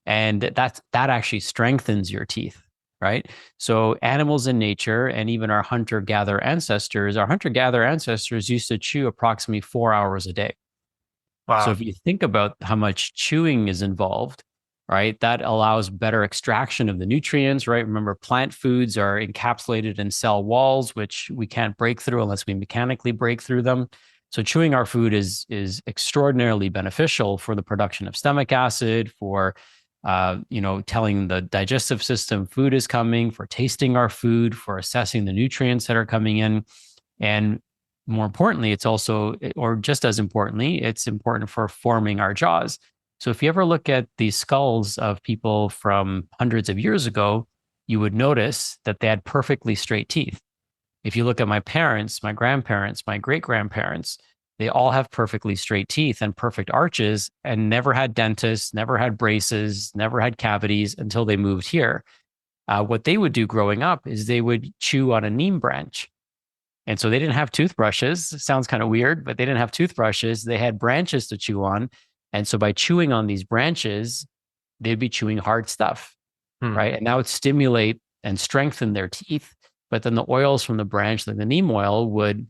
S2: and that actually strengthens your teeth, right? So animals in nature and even our hunter-gatherer ancestors used to chew approximately 4 hours a day. So
S1: Wow.
S2: if you think about how much chewing is involved, right, that allows better extraction of the nutrients, right? Remember, plant foods are encapsulated in cell walls, which we can't break through unless we mechanically break through them. So chewing our food is extraordinarily beneficial for the production of stomach acid, for telling the digestive system food is coming, for tasting our food, for assessing the nutrients that are coming in. And more importantly, it's also, or just as importantly, it's important for forming our jaws. So if you ever look at the skulls of people from hundreds of years ago, you would notice that they had perfectly straight teeth. If you look at my parents, my grandparents, my great grandparents, they all have perfectly straight teeth and perfect arches and never had dentists, never had braces, never had cavities until they moved here. What they would do growing up is they would chew on a neem branch. And so they didn't have toothbrushes. Sounds kind of weird, but they didn't have toothbrushes. They had branches to chew on. And so by chewing on these branches, they'd be chewing hard stuff,
S1: Hmm.
S2: right? And that would stimulate and strengthen their teeth. But then the oils from the branch, like the neem oil, would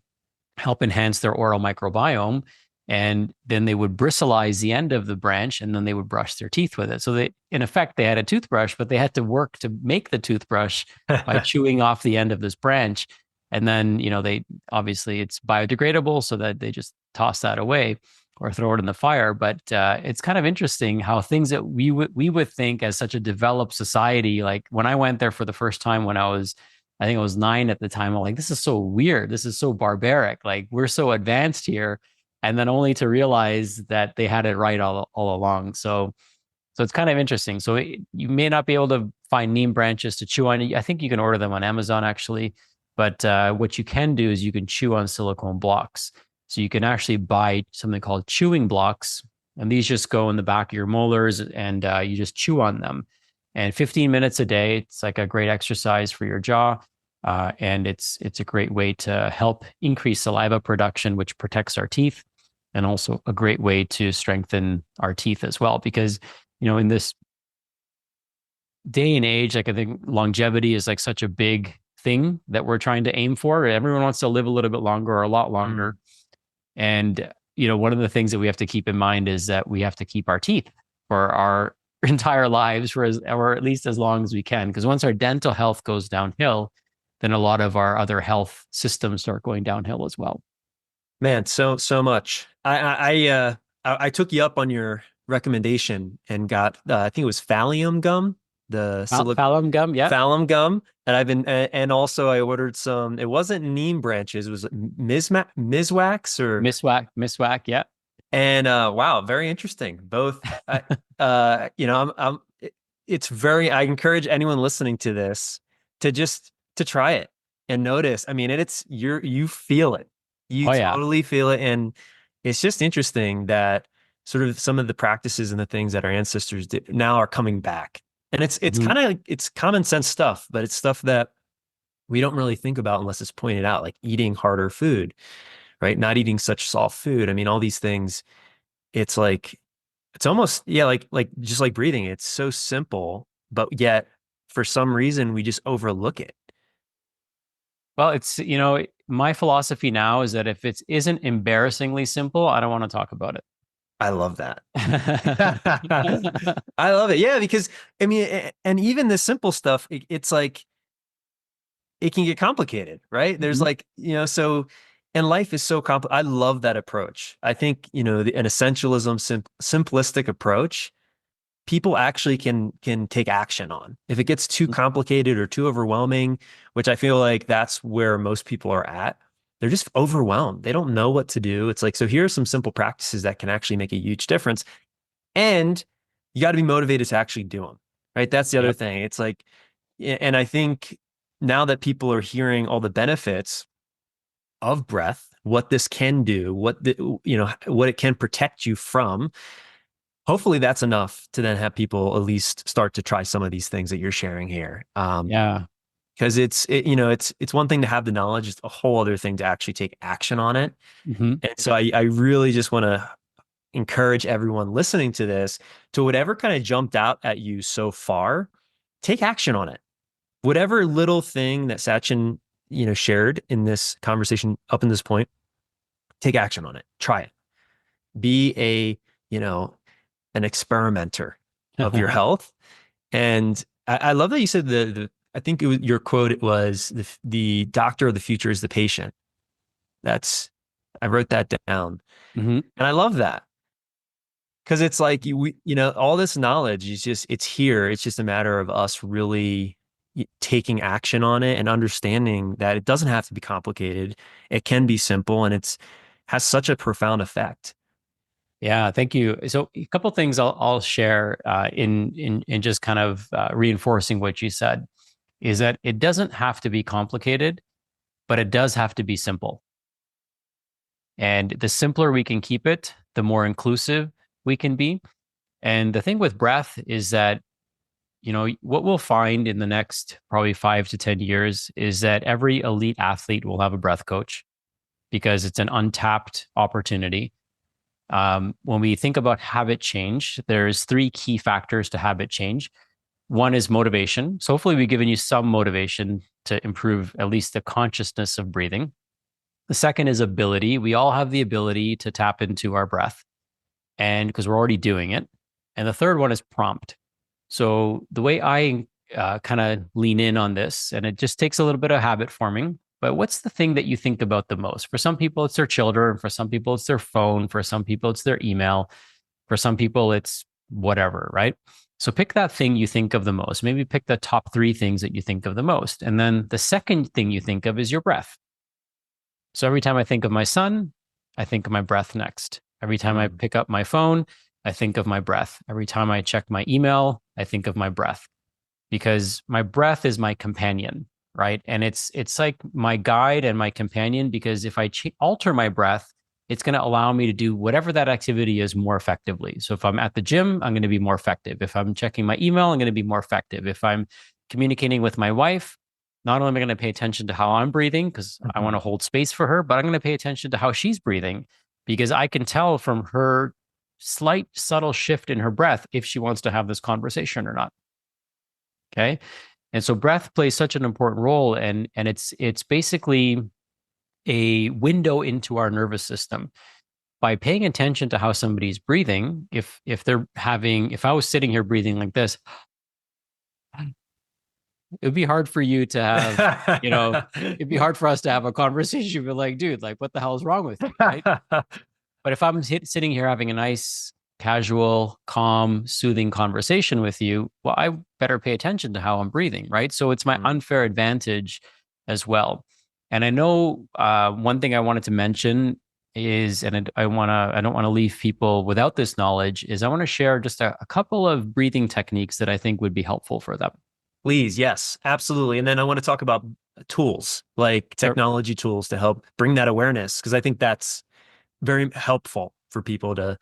S2: help enhance their oral microbiome. And then they would bristleize the end of the branch and then they would brush their teeth with it. So they, in effect, they had a toothbrush, but they had to work to make the toothbrush by chewing off the end of this branch. And then, they obviously it's biodegradable, so that they just toss that away or throw it in the fire. But it's kind of interesting how things that we would think as such a developed society, like when I went there for the first time when I think I was 9 at the time. I'm like, this is so weird. This is so barbaric. Like we're so advanced here, and then only to realize that they had it right all along. So it's kind of interesting. So you may not be able to find neem branches to chew on. I think you can order them on Amazon actually. But what you can do is you can chew on silicone blocks. So you can actually buy something called chewing blocks, and these just go in the back of your molars, and you just chew on them. And 15 minutes a day, it's like a great exercise for your jaw, and it's a great way to help increase saliva production, which protects our teeth, and also a great way to strengthen our teeth as well. Because in this day and age, like I think longevity is like such a big thing that we're trying to aim for. Everyone wants to live a little bit longer or a lot
S1: Hmm.
S2: longer. And, one of the things that we have to keep in mind is that we have to keep our teeth for our entire lives or at least as long as we can. Because once our dental health goes downhill, then a lot of our other health systems start going downhill as well.
S1: Man, so much. I took you up on your recommendation and got I think it was Phallium gum, the
S2: Phalum gum, yeah.
S1: Phallium gum, and and also I ordered some. It wasn't neem branches, it was miswax or
S2: Miswak, yeah.
S1: and wow, very interesting. Both it's very I encourage anyone listening to this to just to try it and notice. I mean, you feel it. You
S2: Oh yeah.
S1: totally feel it. And it's just interesting that sort of some of the practices and the things that our ancestors did now are coming back. And it's
S2: Mhm.
S1: kind of like it's common sense stuff, but it's stuff that we don't really think about unless it's pointed out, like eating harder food, right? Not eating such soft food. I mean, all these things, it's like it's almost yeah, like just like breathing. It's so simple, but yet for some reason we just overlook it.
S2: Well, it's, my philosophy now is that if it isn't embarrassingly simple, I don't want to talk about
S1: I love that.
S2: it.
S1: I love it. Yeah, because I mean, and even the simple stuff, it's like it can get complicated, right? There's
S2: Mhm.
S1: like, so and life is so I love that approach. I think, an essentialism, simplistic approach, people actually can take action on. If it gets too complicated or too overwhelming, which I feel like that's where most people are at, they're just overwhelmed. They don't know what to do. It's like, so here are some simple practices that can actually make a huge difference. And you got to be motivated to actually do them, right? That's the other
S2: Yep.
S1: thing. It's like, and I think now that people are hearing all the benefits of breath, what this can do, what it can protect you from. Hopefully that's enough to then have people at least start to try some of these things that you're sharing here.
S2: Yeah.
S1: Because it's one thing to have the knowledge, it's a whole other thing to actually take action on it.
S2: Hmm.
S1: And so I really just want to encourage everyone listening to this to whatever kind of jumped out at you so far, take action on it. Whatever little thing that Sachin, shared in this conversation up in this point, take action on it. Try it. Be an experimenter of your health. And I love that you said I think it was your quote. It was the doctor of the future is the patient. I wrote that down,
S2: Hmm.
S1: and I love that because it's like all this knowledge it's here. It's just a matter of us really taking action on it and understanding that it doesn't have to be complicated. It can be simple, and it's has such a profound effect.
S2: Yeah, thank you. So a couple of things I'll share in just kind of reinforcing what you said is that it doesn't have to be complicated, but it does have to be simple. And the simpler we can keep it, the more inclusive we can be. And the thing with breath is that, what we'll find in the next probably 5 to 10 years is that every elite athlete will have a breath coach because it's an untapped opportunity. When we think about habit change, there's three key factors to habit change. One is motivation. So hopefully we've given you some motivation to improve at least the consciousness of breathing. The second is ability. We all have the ability to tap into our breath, and because we're already doing it. And the third one is prompt. So the way I kind of lean in on this, and it just takes a little bit of habit forming, but what's the thing that you think about the most? For some people, it's their children. For some people, it's their phone. For some people, it's their email. For some people, it's whatever, right? So pick that thing you think of the most. Maybe pick the top three things that you think of the most. And then the second thing you think of is your breath. So every time I think of my son, I think of my breath next. Every time I pick up my phone, I think of my breath. Every time I check my email, I think of my breath because my breath is my companion, right? And it's like my guide and my companion because if I alter my breath, it's going to allow me to do whatever that activity is more effectively. So if I'm at the gym, I'm going to be more effective. If I'm checking my email, I'm going to be more effective. If I'm communicating with my wife, not only am I going to pay attention to how I'm breathing because I want to hold space for her, but I'm going to pay attention to how she's breathing because I can tell from her slight, subtle shift in her breath if she wants to have this conversation or not. Okay. And so breath plays such an important role. And it's basically a window into our nervous system. By paying attention to how somebody's breathing, if I was sitting here breathing like this, it would be hard for you to have, it'd be hard for us to have a conversation. But like, dude, like, what the hell is wrong with you? Right. But if I'm sitting here having a nice, casual, calm, soothing conversation with you, well, I better pay attention to how I'm breathing. Right. So it's my unfair advantage as well. And I know one thing I wanted to mention is, and I don't want to leave people without this knowledge, is I want to share just a couple of breathing techniques that I think would be helpful for them.
S1: Please, yes, absolutely. And then I want to talk about tools, like technology tools to help bring that awareness, because I think that's very helpful for people to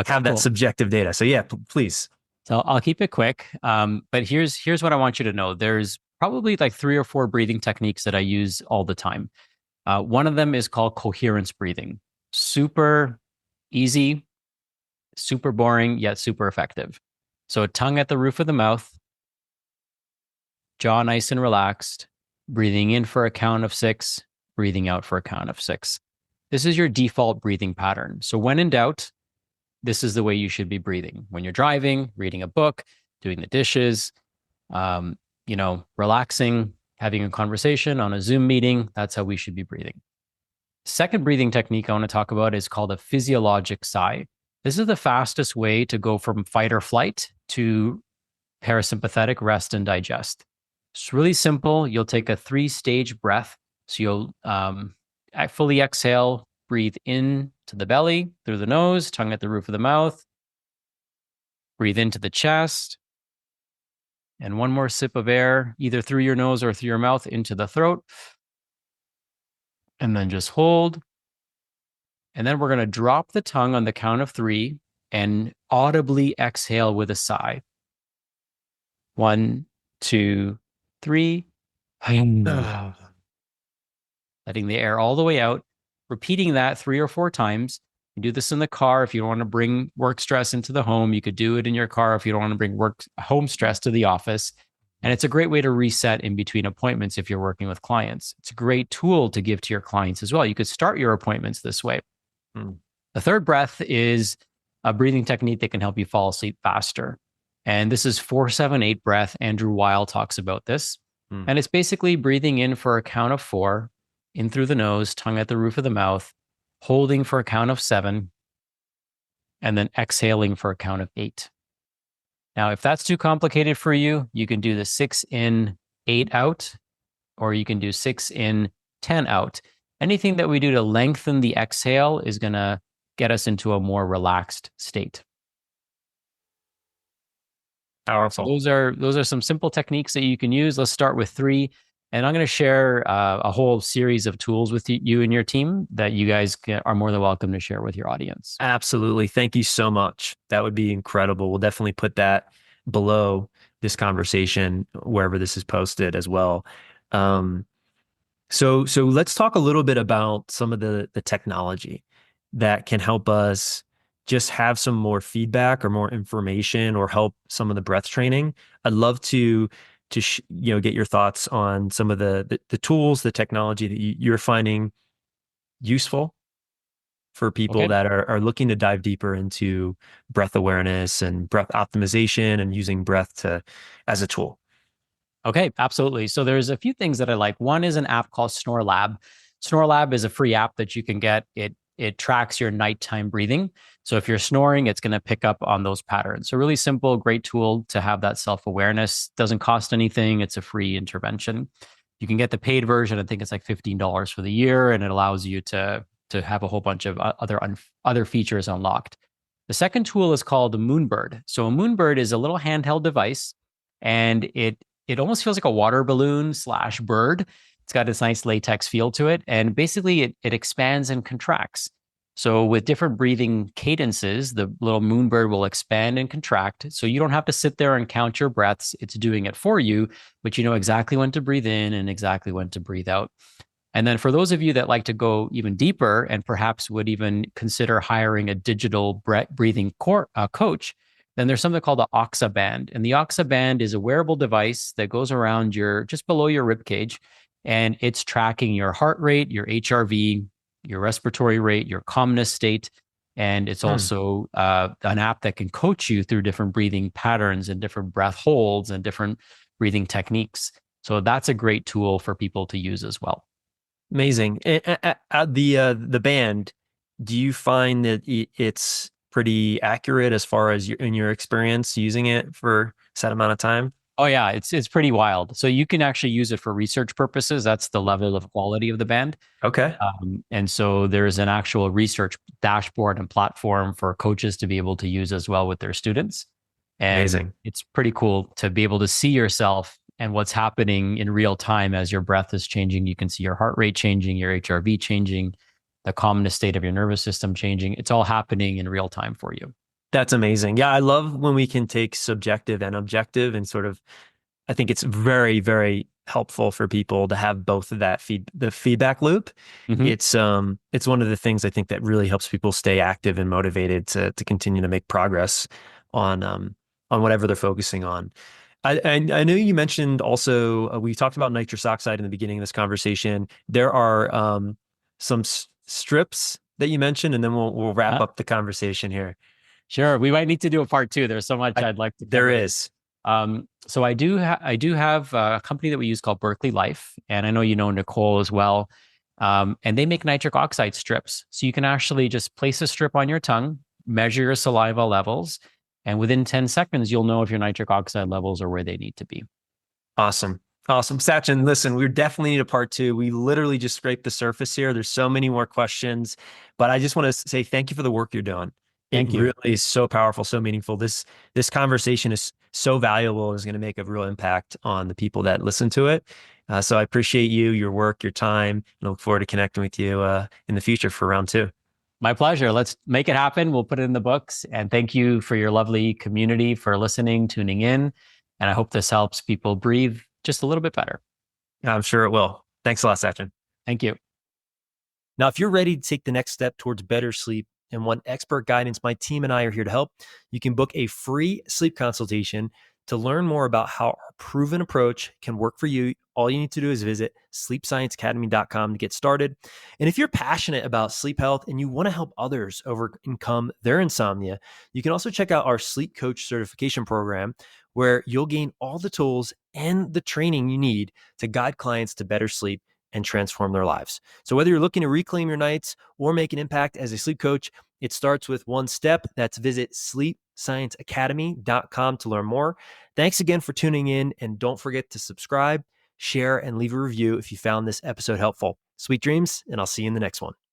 S1: have that subjective data. So yeah, please.
S2: So I'll keep it quick. But here's what I want you to know. There's probably like 3 or 4 breathing techniques that I use all the time. One of them is called coherence breathing. Super easy, super boring, yet super effective. So tongue at the roof of the mouth, jaw nice and relaxed, breathing in for a count of 6, breathing out for a count of 6. This is your default breathing pattern. So when in doubt, this is the way you should be breathing. When you're driving, reading a book, doing the dishes, relaxing, having a conversation on a Zoom meeting, that's how we should be breathing. Second breathing technique I want to talk about is called a physiologic sigh. This is the fastest way to go from fight or flight to parasympathetic rest and digest. It's really simple. You'll take a 3-stage breath. So you'll fully exhale, breathe in to the belly through the nose, tongue at the roof of the mouth. Breathe into the chest. And one more sip of air, either through your nose or through your mouth into the throat. And then just hold. And then we're going to drop the tongue on the count of 3 and audibly exhale with a sigh. 1, 2, 3. Letting the air all the way out, repeating that 3 or 4 times. You do this in the car if you don't want to bring work stress into the home. You could do it in your car if you don't want to bring home stress to the office. And it's a great way to reset in between appointments if you're working with clients. It's a great tool to give to your clients as well. You could start your appointments this way.
S1: Mm.
S2: The third breath is a breathing technique that can help you fall asleep faster. And this is 4-7-8 breath. Andrew Weil talks about this.
S1: Mm.
S2: And it's basically breathing in for a count of 4, in through the nose, tongue at the roof of the mouth, holding for a count of 7, and then exhaling for a count of 8. Now, if that's too complicated for you, you can do the 6 in, 8 out, or you can do 6 in, 10 out. Anything that we do to lengthen the exhale is going to get us into a more relaxed state.
S1: Powerful.
S2: Those are some simple techniques that you can use. Let's start with 3. And I'm going to share a whole series of tools with you and your team that you guys are more than welcome to share with your audience.
S1: Absolutely. Thank you so much. That would be incredible. We'll definitely put that below this conversation, wherever this is posted as well. So let's talk a little bit about some of the technology that can help us just have some more feedback or more information or help some of the breath training. I'd love to get your thoughts on some of the tools, the technology that you're finding useful for people
S2: Okay.
S1: that are looking to dive deeper into breath awareness and breath optimization and using breath as a tool.
S2: Okay, absolutely. So there's a few things that I like. One is an app called Snore Lab. Snore Lab is a free app that you can get. It tracks your nighttime breathing. So if you're snoring, it's going to pick up on those patterns. So really simple, great tool to have that self-awareness. Doesn't cost anything. It's a free intervention. You can get the paid version. I think it's like $15 for the year, and it allows you to have a whole bunch of other features unlocked. The second tool is called the Moonbird. So a Moonbird is a little handheld device, and it almost feels like a water balloon / bird. It's got this nice latex feel to it. And basically it expands and contracts. So with different breathing cadences, the little Moonbird will expand and contract. So you don't have to sit there and count your breaths. It's doing it for you, but you know exactly when to breathe in and exactly when to breathe out. And then for those of you that like to go even deeper and perhaps would even consider hiring a digital breathing coach, then there's something called the Oxa Band. And the Oxa Band is a wearable device that goes around just below your rib cage, and it's tracking your heart rate, your HRV, your respiratory rate, your calmness state. And it's also an app that can coach you through different breathing patterns and different breath holds and different breathing techniques. So that's a great tool for people to use as well.
S1: Amazing. The band, do you find that it's pretty accurate as far as in your experience using it for a set amount of time?
S2: Oh yeah, it's pretty wild. So you can actually use it for research purposes. That's the level of quality of the band.
S1: Okay.
S2: And so there's an actual research dashboard and platform for coaches to be able to use as well with their students. And
S1: Amazing.
S2: it's pretty cool to be able to see yourself and what's happening in real time as your breath is changing. You can see your heart rate changing, your HRV changing, the calmness state of your nervous system changing. It's all happening in real time for you.
S1: That's amazing. Yeah, I love when we can take subjective and objective and sort of, I think it's very, very helpful for people to have both of the feedback loop.
S2: Mm-hmm.
S1: It's one of the things I think that really helps people stay active and motivated to continue to make progress on whatever they're focusing on. I know you mentioned also, we talked about nitrous oxide in the beginning of this conversation. There are some strips that you mentioned, and then we'll wrap up the conversation here.
S2: Sure. We might need to do a part 2. There's so much I'd like to cover.
S1: There is.
S2: So I do have a company that we use called Berkeley Life, and I know you know Nicole as well. And they make nitric oxide strips. So you can actually just place a strip on your tongue, measure your saliva levels, and within 10 seconds, you'll know if your nitric oxide levels are where they need to be.
S1: Awesome. Awesome. Sachin, listen, we definitely need a part 2. We literally just scraped the surface here. There's so many more questions, but I just want to say thank you for the work you're doing.
S2: Thank you.
S1: Really is so powerful, so meaningful. This conversation is so valuable, is going to make a real impact on the people that listen to it. So I appreciate you, your work, your time, and I look forward to connecting with you in the future for round 2.
S2: My pleasure. Let's make it happen. We'll put it in the books. And thank you for your lovely community for listening, tuning in. And I hope this helps people breathe just a little bit better.
S1: I'm sure it will. Thanks a lot, Sachin.
S2: Thank you.
S1: Now, if you're ready to take the next step towards better sleep and want expert guidance, my team and I are here to help. You can book a free sleep consultation to learn more about how our proven approach can work for you. All you need to do is visit sleepscienceacademy.com to get started. And if you're passionate about sleep health and you want to help others overcome their insomnia, you can also check out our sleep coach certification program, where you'll gain all the tools and the training you need to guide clients to better sleep and transform their lives. So whether you're looking to reclaim your nights or make an impact as a sleep coach, it starts with one step. That's visit sleepscienceacademy.com to learn more. Thanks again for tuning in, and don't forget to subscribe, share, and leave a review if you found this episode helpful. Sweet dreams, and I'll see you in the next one.